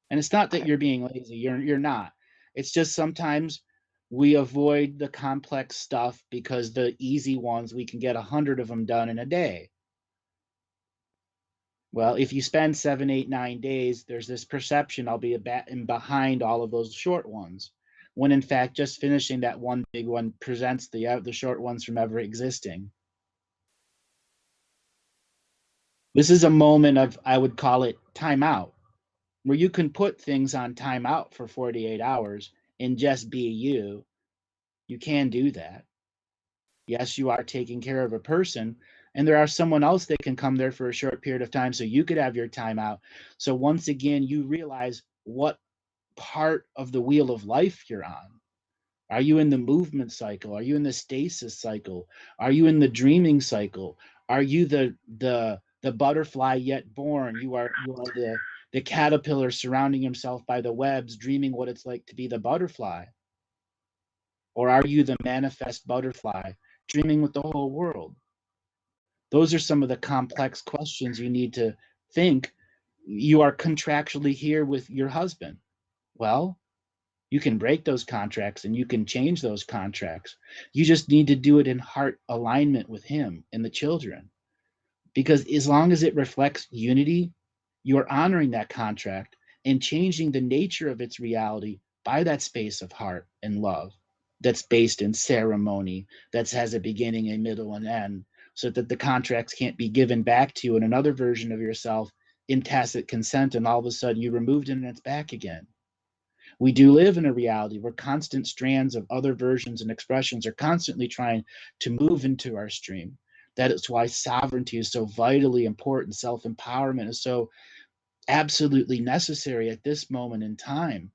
And it's not that you're being lazy, you're not. It's just sometimes we avoid the complex stuff because the easy ones, we can get 100 of them done in a day. Well, if you spend 7, 8, 9 days, there's this perception I'll be behind all of those short ones, when in fact just finishing that one big one presents the short ones from ever existing. This is a moment of, I would call it timeout, where you can put things on timeout for 48 hours and just be you. You can do that. Yes, you are taking care of a person, and there are someone else that can come there for a short period of time so you could have your time out. So once again, you realize what part of the wheel of life you're on. Are you in the movement cycle? Are you in the stasis cycle? Are you in the dreaming cycle? Are you the butterfly yet born? You are the caterpillar surrounding himself by the webs, dreaming what it's like to be the butterfly. Or are you the manifest butterfly, dreaming with the whole world? Those are some of the complex questions you need to think. You are contractually here with your husband. Well, you can break those contracts and you can change those contracts. You just need to do it in heart alignment with him and the children. Because as long as it reflects unity, you're honoring that contract and changing the nature of its reality by that space of heart and love that's based in ceremony, that has a beginning, a middle, and end, so that the contracts can't be given back to you in another version of yourself in tacit consent, and all of a sudden you removed it and it's back again. We do live in a reality where constant strands of other versions and expressions are constantly trying to move into our stream. That is why sovereignty is so vitally important. Self-empowerment is so absolutely necessary at this moment in time.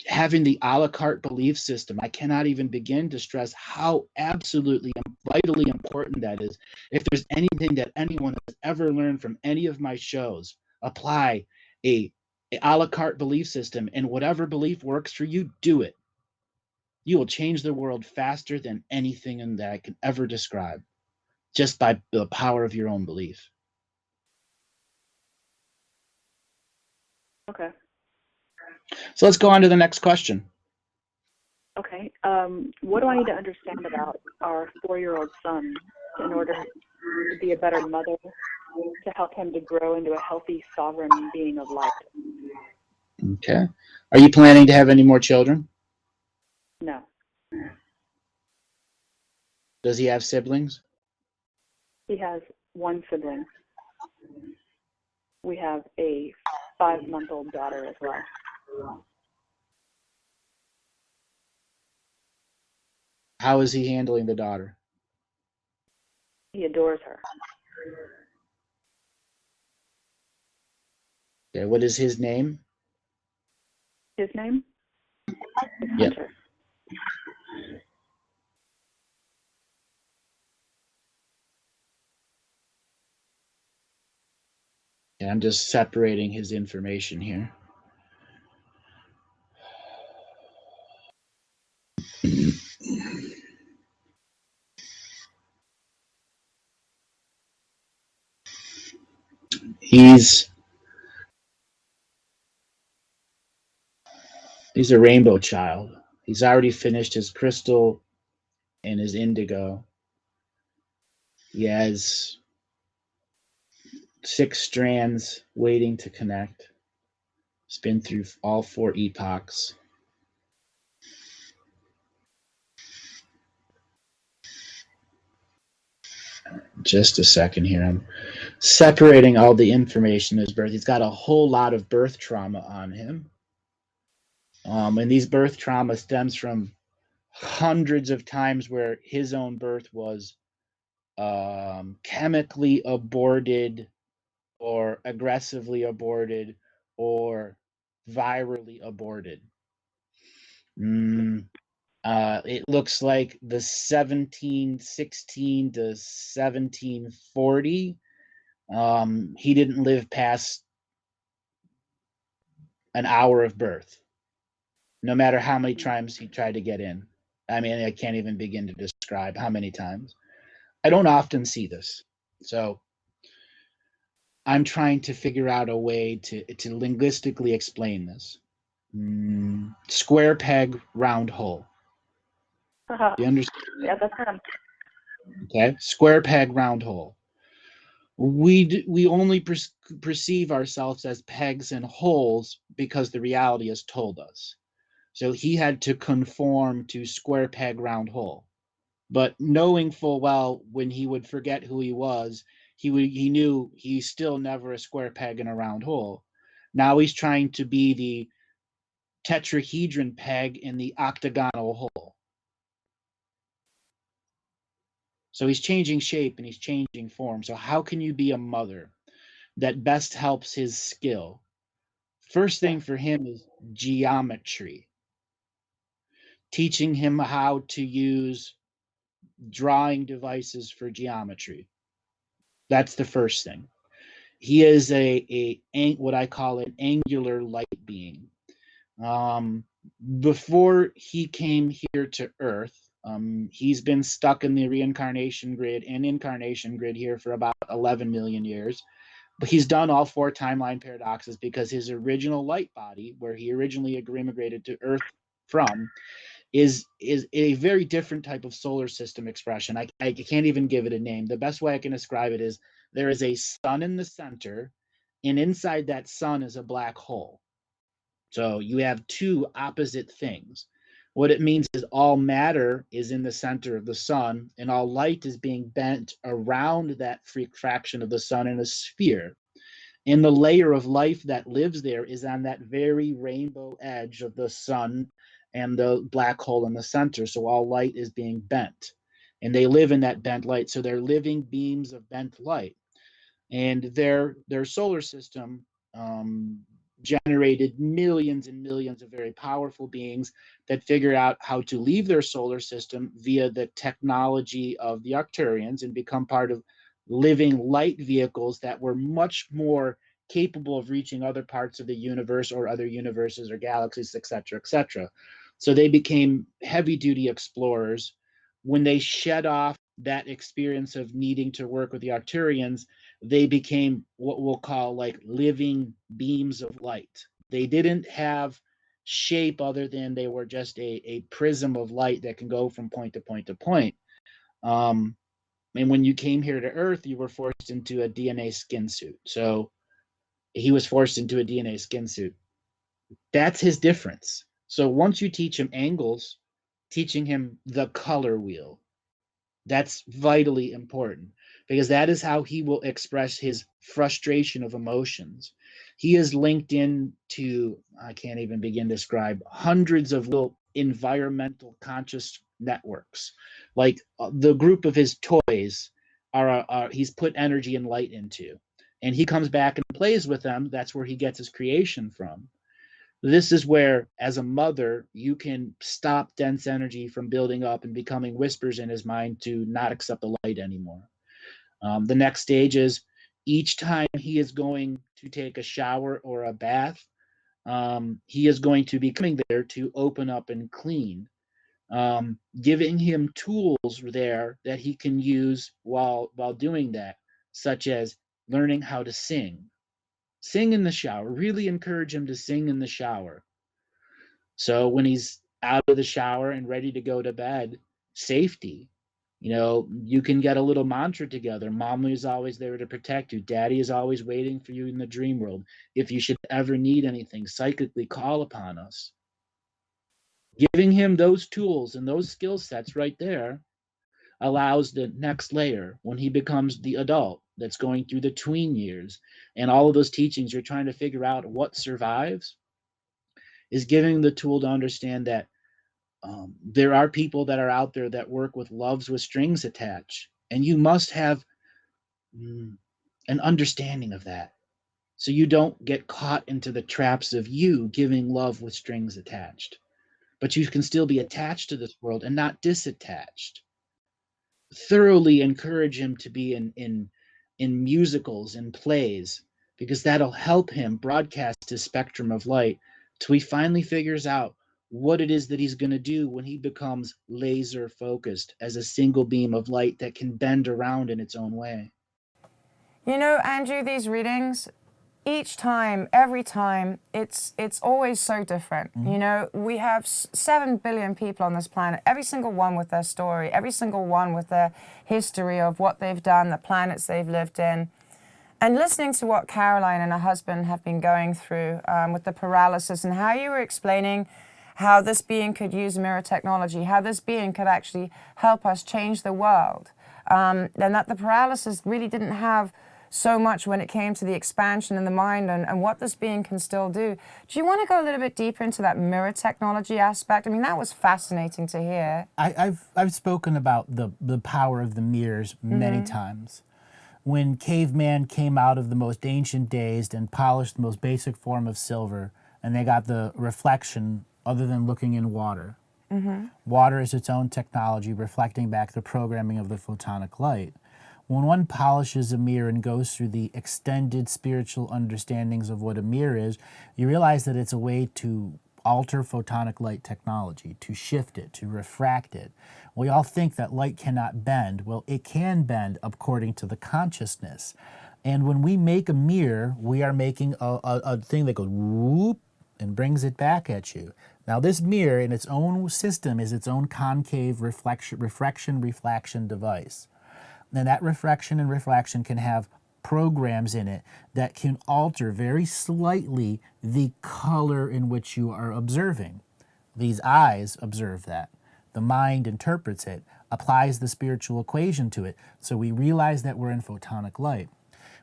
Having the a la carte belief system, I cannot even begin to stress how absolutely and vitally important that is. If there's anything that anyone has ever learned from any of my shows, apply a la carte belief system, and whatever belief works for you, do it. You will change the world faster than anything that I can ever describe, just by the power of your own belief. Okay. So let's go on to the next question. Okay. What do I need to understand about our 4-year-old son in order to be a better mother, to help him to grow into a healthy, sovereign being of light? Okay. Are you planning to have any more children? No. Does he have siblings? He has one sibling. We have a 5-month-old daughter as well. How is he handling the daughter? He adores her. Okay, what is his name? His name is Yep. Hunter. Yeah, I'm just separating his information here. He's a rainbow child. He's already finished his crystal and his indigo. He has 6 strands waiting to connect. He's been through all 4 epochs. Just a second here. I'm separating all the information in his birth. He's got a whole lot of birth trauma on him. And these birth trauma stems from hundreds of times where his own birth was chemically aborted or aggressively aborted or virally aborted. It looks like the 1716 to 1740. He didn't live past an hour of birth, no matter how many times he tried to get in. I mean, I can't even begin to describe how many times. I don't often see this. So I'm trying to figure out a way to linguistically explain this. Square peg, round hole. You understand? Yeah, that's him. Okay, square peg, round hole. We only perceive ourselves as pegs and holes because the reality has told us. So he had to conform to square peg, round hole. But knowing full well when he would forget who he was, he knew he's still never a square peg in a round hole. Now he's trying to be the tetrahedron peg in the octagonal hole. So he's changing shape and he's changing form. So how can you be a mother that best helps his skill? First thing for him is geometry. Teaching him how to use drawing devices for geometry. That's the first thing. He is a what I call an angular light being. Before he came here to Earth, he's been stuck in the reincarnation grid and incarnation grid here for about 11 million years. But he's done all 4 timeline paradoxes because his original light body, where he originally immigrated to Earth from, is a very different type of solar system expression. I can't even give it a name. The best way I can describe it is there is a sun in the center, and inside that sun is a black hole. So you have 2 opposite things. What it means is all matter is in the center of the sun, and all light is being bent around that fraction of the sun in a sphere. And the layer of life that lives there is on that very rainbow edge of the sun and the black hole in the center. So all light is being bent. And they live in that bent light. So they're living beams of bent light. And their solar system generated millions and millions of very powerful beings that figured out how to leave their solar system via the technology of the Arcturians and become part of living light vehicles that were much more capable of reaching other parts of the universe or other universes or galaxies, etc., etc. So they became heavy-duty explorers. When they shed off that experience of needing to work with the Arcturians, they became what we'll call like living beams of light. They didn't have shape other than they were just a prism of light that can go from point to point to point. And when you came here to Earth, you were forced into a DNA skin suit. So he was forced into a DNA skin suit. That's his difference. So once you teach him angles, teaching him the color wheel, That's vitally important because that is how he will express his frustration of emotions. He is linked in to, I can't even begin to describe, hundreds of little environmental conscious networks. Like the group of his toys he's put energy and light into. And he comes back and plays with them. That's where he gets his creation from. This is where, as a mother, you can stop dense energy from building up and becoming whispers in his mind to not accept the light anymore. The next stage is each time he is going to take a shower or a bath, he is going to be coming there to open up and clean, giving him tools there that he can use while doing that, such as learning how to sing. Sing in the shower. Really encourage him to sing in the shower. So when he's out of the shower and ready to go to bed, safety. You can get a little mantra together. Mommy is always there to protect you. Daddy is always waiting for you in the dream world. If you should ever need anything, psychically call upon us. Giving him those tools and those skill sets right there allows the next layer when he becomes the adult that's going through the tween years and all of those teachings you're trying to figure out what survives, is giving the tool to understand that there are people that are out there that work with loves with strings attached, and you must have an understanding of that so you don't get caught into the traps of you giving love with strings attached, but you can still be attached to this world and not disattached. Thoroughly encourage him to be in musicals and plays, because that'll help him broadcast his spectrum of light till he finally figures out what it is that he's going to do when he becomes laser focused as a single beam of light that can bend around in its own way. Andrew, these readings, each time, every time, it's always so different. We have 7 billion people on this planet, every single one with their story, every single one with their history of what they've done, the planets they've lived in. And listening to what Caroline and her husband have been going through with the paralysis, and how you were explaining how this being could use mirror technology, how this being could actually help us change the world, and that the paralysis really didn't have so much when it came to the expansion in the mind and what this being can still do. Do you want to go a little bit deeper into that mirror technology aspect? I mean, that was fascinating to hear. I've spoken about the power of the mirrors many times. When caveman came out of the most ancient days and polished the most basic form of silver, and they got the reflection other than looking in water. Water is its own technology, reflecting back the programming of the photonic light. When one polishes a mirror and goes through the extended spiritual understandings of what a mirror is, you realize that it's a way to alter photonic light technology, to shift it, to refract it. We all think that light cannot bend. Well, it can bend according to the consciousness. And when we make a mirror, we are making a thing that goes whoop and brings it back at you. Now, this mirror in its own system is its own concave reflection device. And that reflection and reflection can have programs in it that can alter very slightly the color in which you are observing. These eyes observe that. The mind interprets it, applies the spiritual equation to it, so we realize that we're in photonic light.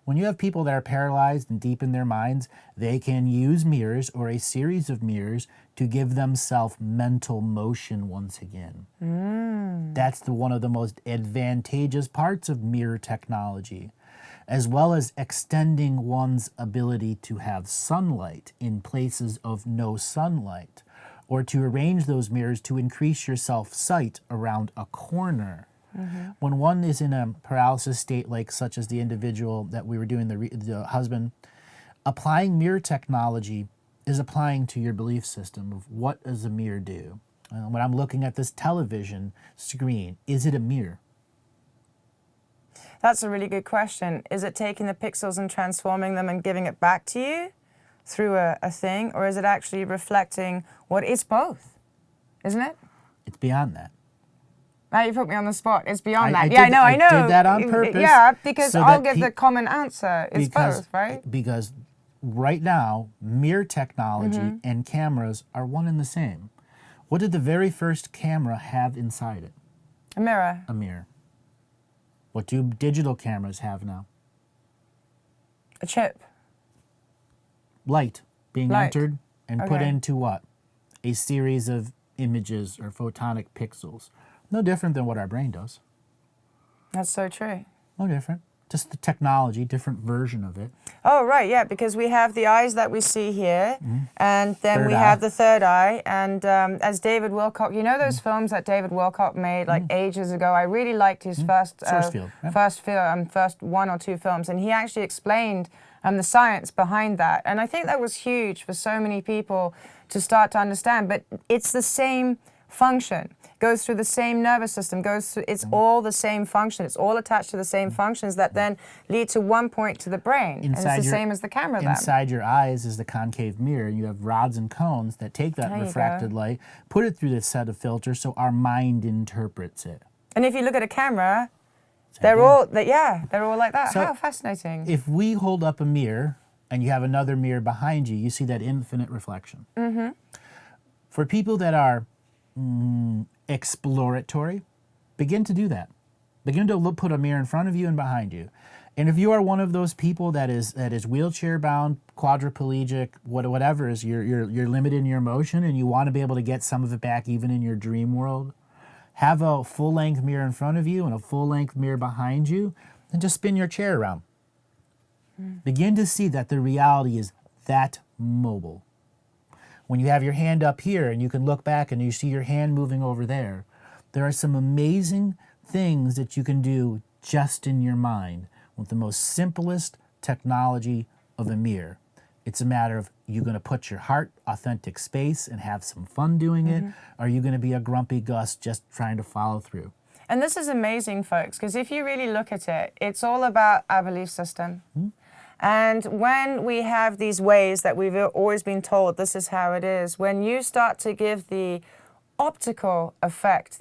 When you have people that are paralyzed and deep in their minds, they can use mirrors or a series of mirrors to give themselves mental motion once again. That's one of the most advantageous parts of mirror technology, as well as extending one's ability to have sunlight in places of no sunlight, or to arrange those mirrors to increase your self-sight around a corner. When one is in a paralysis state, like such as the individual that we were doing, the husband, applying mirror technology is applying to your belief system of what does a mirror do. When I'm looking at this television screen, is it a mirror? That's a really good question. Is it taking the pixels and transforming them and giving it back to you through a thing, or is it actually reflecting what it's both, isn't it? It's beyond that. Now you put me on the spot. It's beyond that. I know. I know. I did that on purpose. Yeah, because so I'll give the common answer. It's both, right? Because right now, mirror technology and cameras are one and the same. What did the very first camera have inside it? A mirror. A mirror. What do digital cameras have now? A chip. Light being Light. entered and put Okay. into what? A series of images or photonic pixels. No different than what our brain does. That's so true. No different. Just the technology, different version of it. Oh, right, yeah, because we have the eyes that we see here, and then Third we eye. have the third eye. And as David Wilcock, you know those films that David Wilcock made like ages ago? I really liked his first Sourcefield, yeah. first 1 or 2 films, and he actually explained the science behind that. And I think that was huge for so many people to start to understand. But it's the same function. Goes through the same nervous system, it's all the same function. It's all attached to the same functions that then lead to one point to the brain. And it's the same as the camera then. Inside your eyes is the concave mirror, and you have rods and cones that take that There you refracted go. light, put it through this set of filters so our mind interprets it. And if you look at a camera, Same they're thing. all like that. So How fascinating. If we hold up a mirror and you have another mirror behind you, you see that infinite reflection. Mm-hmm. For people that are exploratory, begin to do that. Begin to put a mirror in front of you and behind you. And if you are one of those people that is wheelchair bound, quadriplegic, whatever is you're limited in your motion and you want to be able to get some of it back even in your dream world, have a full length mirror in front of you and a full length mirror behind you, and just spin your chair around. Begin to see that the reality is that mobile. When you have your hand up here and you can look back and you see your hand moving over there, there are some amazing things that you can do just in your mind with the most simplest technology of a mirror. It's a matter of, you going to put your heart authentic space and have some fun doing it, or are you going to be a grumpy Gus just trying to follow through? And this is amazing, folks, because if you really look at it, it's all about our belief system. And when we have these ways that we've always been told this is how it is, when you start to give the optical effect,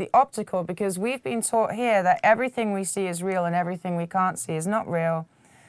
because we've been taught here that everything we see is real and everything we can't see is not real.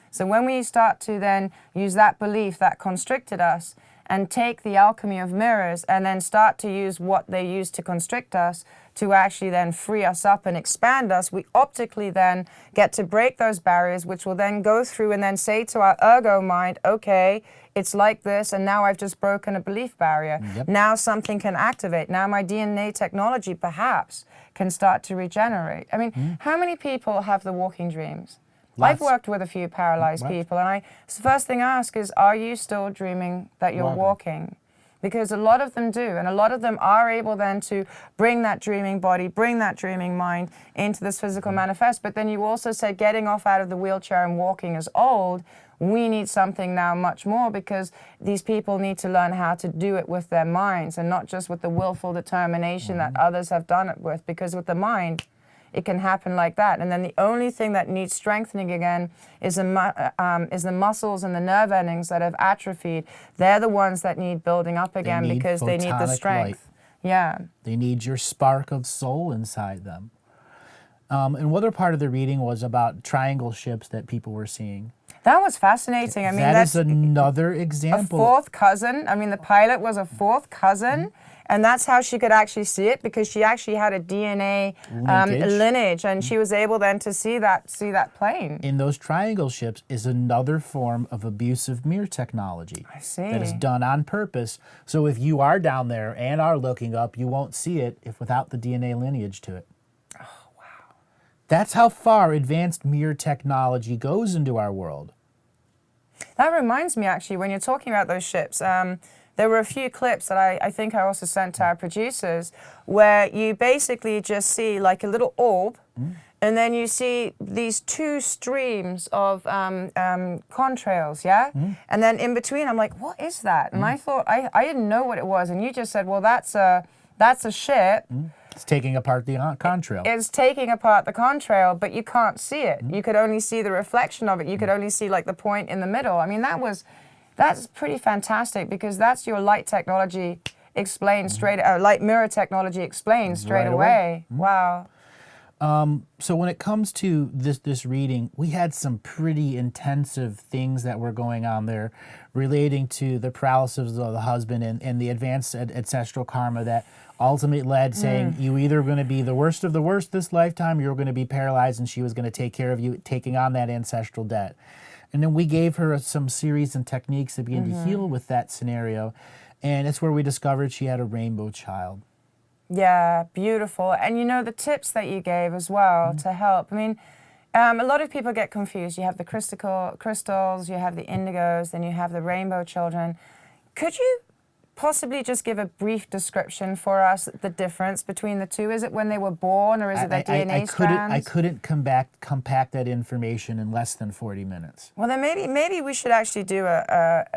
So when we start to then use that belief that constricted us and take the alchemy of mirrors and then start to use what they use to constrict us to actually then free us up and expand us, we optically then get to break those barriers, which will then go through and then say to our ergo mind, okay, it's like this, and now I've just broken a belief barrier. Yep. Now something can activate. Now my DNA technology perhaps can start to regenerate. I mean, how many people have the walking dreams? I've Lots. worked with a few paralyzed Right. people, and the first thing I ask is, are you still dreaming that you're walking? Because a lot of them do, and a lot of them are able then to bring that dreaming body, bring that dreaming mind into this physical manifest. But then you also said getting off out of the wheelchair and walking is old. We need something now much more, because these people need to learn how to do it with their minds and not just with the willful determination that others have done it with, because with the mind, it can happen like that. And then the only thing that needs strengthening again is the muscles and the nerve endings that have atrophied. They're the ones that need building up again, need because they need the photonic strength. light. Yeah. They need your spark of soul inside them. And other part of the reading was about triangle ships that people were seeing. That was fascinating. I mean, that that's is another a example. fourth cousin. I mean, the pilot was a fourth cousin. And that's how she could actually see it, because she actually had a DNA lineage, and she was able then to see that plane. In those triangle ships is another form of abusive mirror technology. I see. That is done on purpose. So if you are down there and are looking up, you won't see it if without the DNA lineage to it. Oh, wow. That's how far advanced mirror technology goes into our world. That reminds me, actually, when you're talking about those ships, there were a few clips that I think I also sent to our producers, where you basically just see like a little orb, and then you see these two streams of contrails, yeah? And then in between, I'm like, what is that? And I thought, I didn't know what it was, and you just said, well, that's a ship. It's taking apart the contrail. It's taking apart the contrail, but you can't see it. You could only see the reflection of it. You could only see like the point in the middle. I mean, that's pretty fantastic, because that's your light technology explained light mirror technology explained straight Right away. away. Wow. So when it comes to this reading, we had some pretty intensive things that were going on there relating to the paralysis of the husband and the advanced ancestral karma that ultimately led saying you either going to be the worst of the worst this lifetime, you're going to be paralyzed, and she was going to take care of you, taking on that ancestral debt. And then we gave her some series and techniques to begin to heal with that scenario. And it's where we discovered she had a rainbow child. Yeah, beautiful. And you know, the tips that you gave as well to help. I mean, a lot of people get confused. You have the crystals, you have the indigos, then you have the rainbow children. Could you possibly just give a brief description for us, the difference between the two? Is it when they were born, or is it their DNA strands? I couldn't compact that information in less than 40 minutes. Well, then maybe we should actually do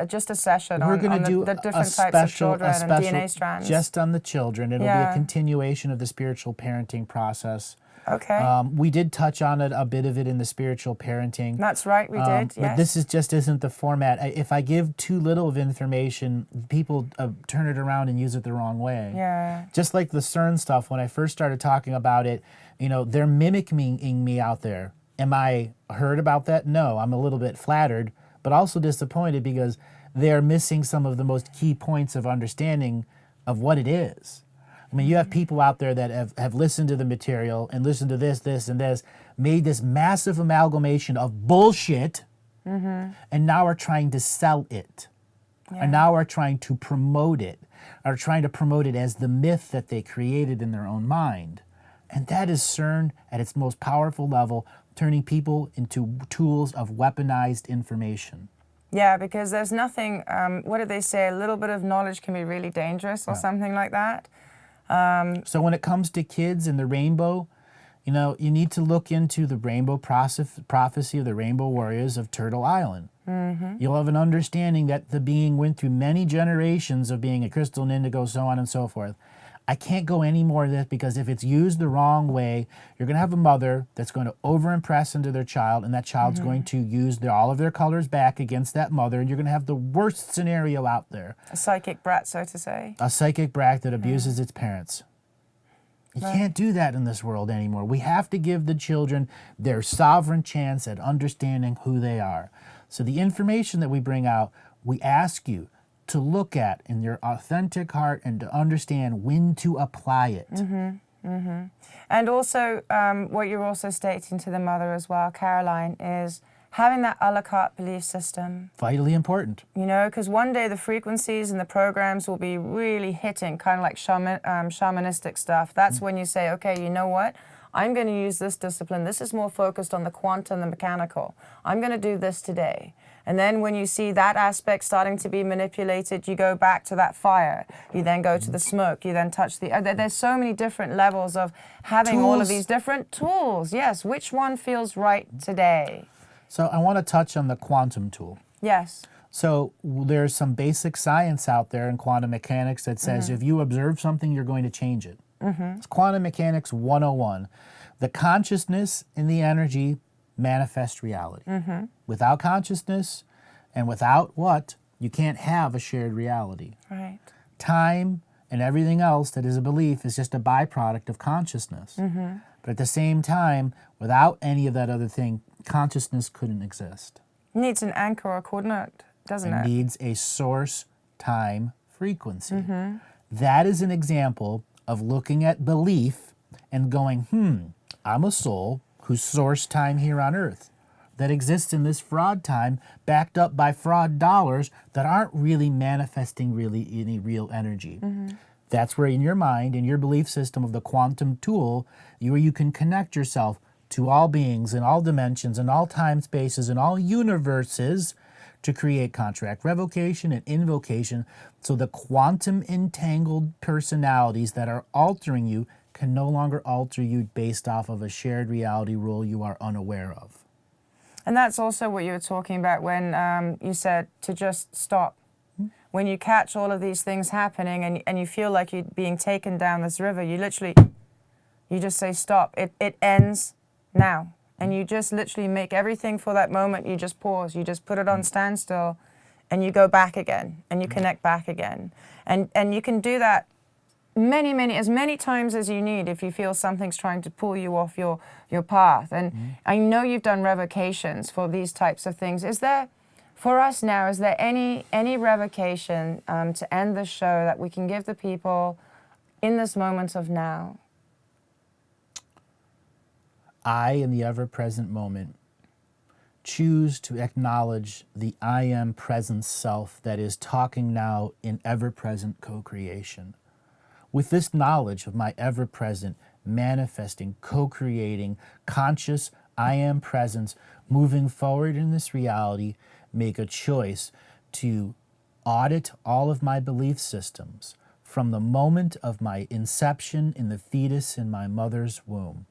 just a session We're on going to do the different types of children and DNA strands. Just on the children. It'll be a continuation of the spiritual parenting process. Okay. We did touch on it, a bit of it in the spiritual parenting. That's right, we did, yes. But this just isn't the format. If I give too little of information, people turn it around and use it the wrong way. Yeah. Just like the CERN stuff, when I first started talking about it, you know, they're mimicking me out there. Am I heard about that? No, I'm a little bit flattered, but also disappointed because they're missing some of the most key points of understanding of what it is. I mean, you have people out there that have listened to the material and listened to this, and this, made this massive amalgamation of bullshit, and now are trying to sell it. Yeah. And now are trying to promote it, are trying to promote it as the myth that they created in their own mind. And that is CERN at its most powerful level, turning people into tools of weaponized information. Yeah, because there's nothing, what did they say? A little bit of knowledge can be really dangerous or something like that. So when it comes to kids and the rainbow, you know, you need to look into the rainbow prophecy of the Rainbow Warriors of Turtle Island. You'll have an understanding that the being went through many generations of being a crystal, an indigo, so on and so forth. I can't go any more of this because if it's used the wrong way, you're going to have a mother that's going to overimpress into their child, and that child's going to use all of their colors back against that mother, and you're going to have the worst scenario out there. A psychic brat, so to say. A psychic brat that abuses its parents. You can't do that in this world anymore. We have to give the children their sovereign chance at understanding who they are. So the information that we bring out, we ask you to look at in your authentic heart and to understand when to apply it. And also, what you're also stating to the mother as well, Caroline, is having that a la carte belief system. Vitally important. You know, because one day the frequencies and the programs will be really hitting, kind of like shamanistic stuff. That's when you say, okay, you know what? I'm going to use this discipline. This is more focused on the quantum, the mechanical. I'm going to do this today. And then when you see that aspect starting to be manipulated, you go back to that fire. You then go to the smoke. You then touch the... There's so many different levels of having all of these different tools. Yes, which one feels right today? So I want to touch on the quantum tool. Yes. So there's some basic science out there in quantum mechanics that says if you observe something, you're going to change it. It's quantum mechanics 101. The consciousness and the energy manifest reality. Without consciousness and without what, you can't have a shared reality. Right. Time and everything else that is a belief is just a byproduct of consciousness. But at the same time, without any of that other thing, consciousness couldn't exist. It needs an anchor or coordinate, doesn't it? It needs a source time frequency. That is an example of looking at belief and going, I'm a soul whose source time here on earth that exists in this fraud time backed up by fraud dollars that aren't really manifesting really any real energy. That's where in your mind, in your belief system of the quantum tool, where you can connect yourself to all beings in all dimensions, in all time spaces, in all universes to create contract revocation and invocation, so the quantum entangled personalities that are altering you can no longer alter you based off of a shared reality rule you are unaware of. And that's also what you were talking about when you said to just stop. When you catch all of these things happening and you feel like you're being taken down this river, you just say stop. It ends now. And you just literally make everything for that moment. You just pause. You just put it on standstill and you go back again and you connect back again. And you can do that as many times as you need if you feel something's trying to pull you off your path. And I know you've done revocations for these types of things. Is there, for us now, is there any revocation to end the show that we can give the people in this moment of now? I, in the ever-present moment, choose to acknowledge the I am present self that is talking now in ever-present co-creation. With this knowledge of my ever-present, manifesting, co-creating, conscious I am presence, moving forward in this reality, make a choice to audit all of my belief systems from the moment of my inception in the fetus in my mother's womb.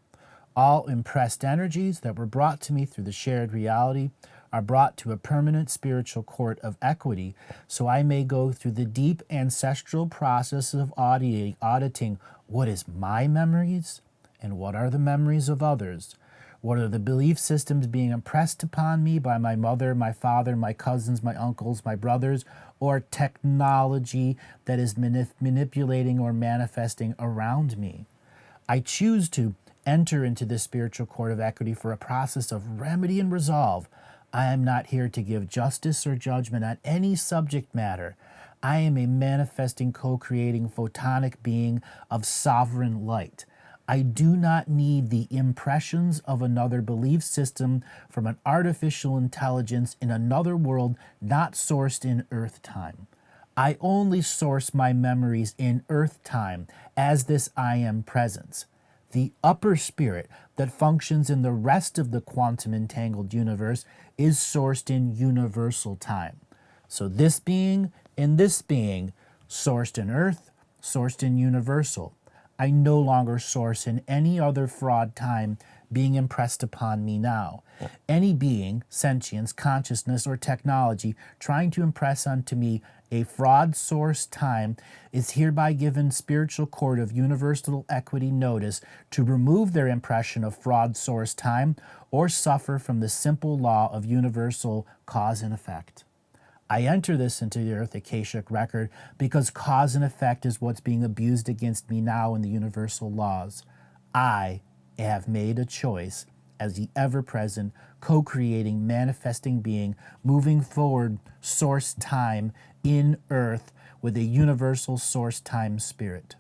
All impressed energies that were brought to me through the shared reality are brought to a permanent spiritual court of equity, so I may go through the deep ancestral process of auditing what is my memories and what are the memories of others. What are the belief systems being impressed upon me by my mother, my father, my cousins, my uncles, my brothers, or technology that is manipulating or manifesting around me? I choose to enter into this spiritual court of equity for a process of remedy and resolve. I am not here to give justice or judgment on any subject matter. I am a manifesting, co-creating, photonic being of sovereign light. I do not need the impressions of another belief system from an artificial intelligence in another world not sourced in Earth time. I only source my memories in Earth time as this I am presence. The upper spirit that functions in the rest of the quantum entangled universe is sourced in universal time. So this being and this being, sourced in Earth, sourced in universal. I no longer source in any other fraud time being impressed upon me now. Any being, sentience, consciousness, or technology trying to impress onto me a fraud source time is hereby given spiritual court of universal equity notice to remove their impression of fraud source time or suffer from the simple law of universal cause and effect. I enter this into the Earth Akashic record because cause and effect is what's being abused against me now in the universal laws. I have made a choice as the ever-present, co-creating, manifesting being, moving forward source time in Earth with a universal source time spirit.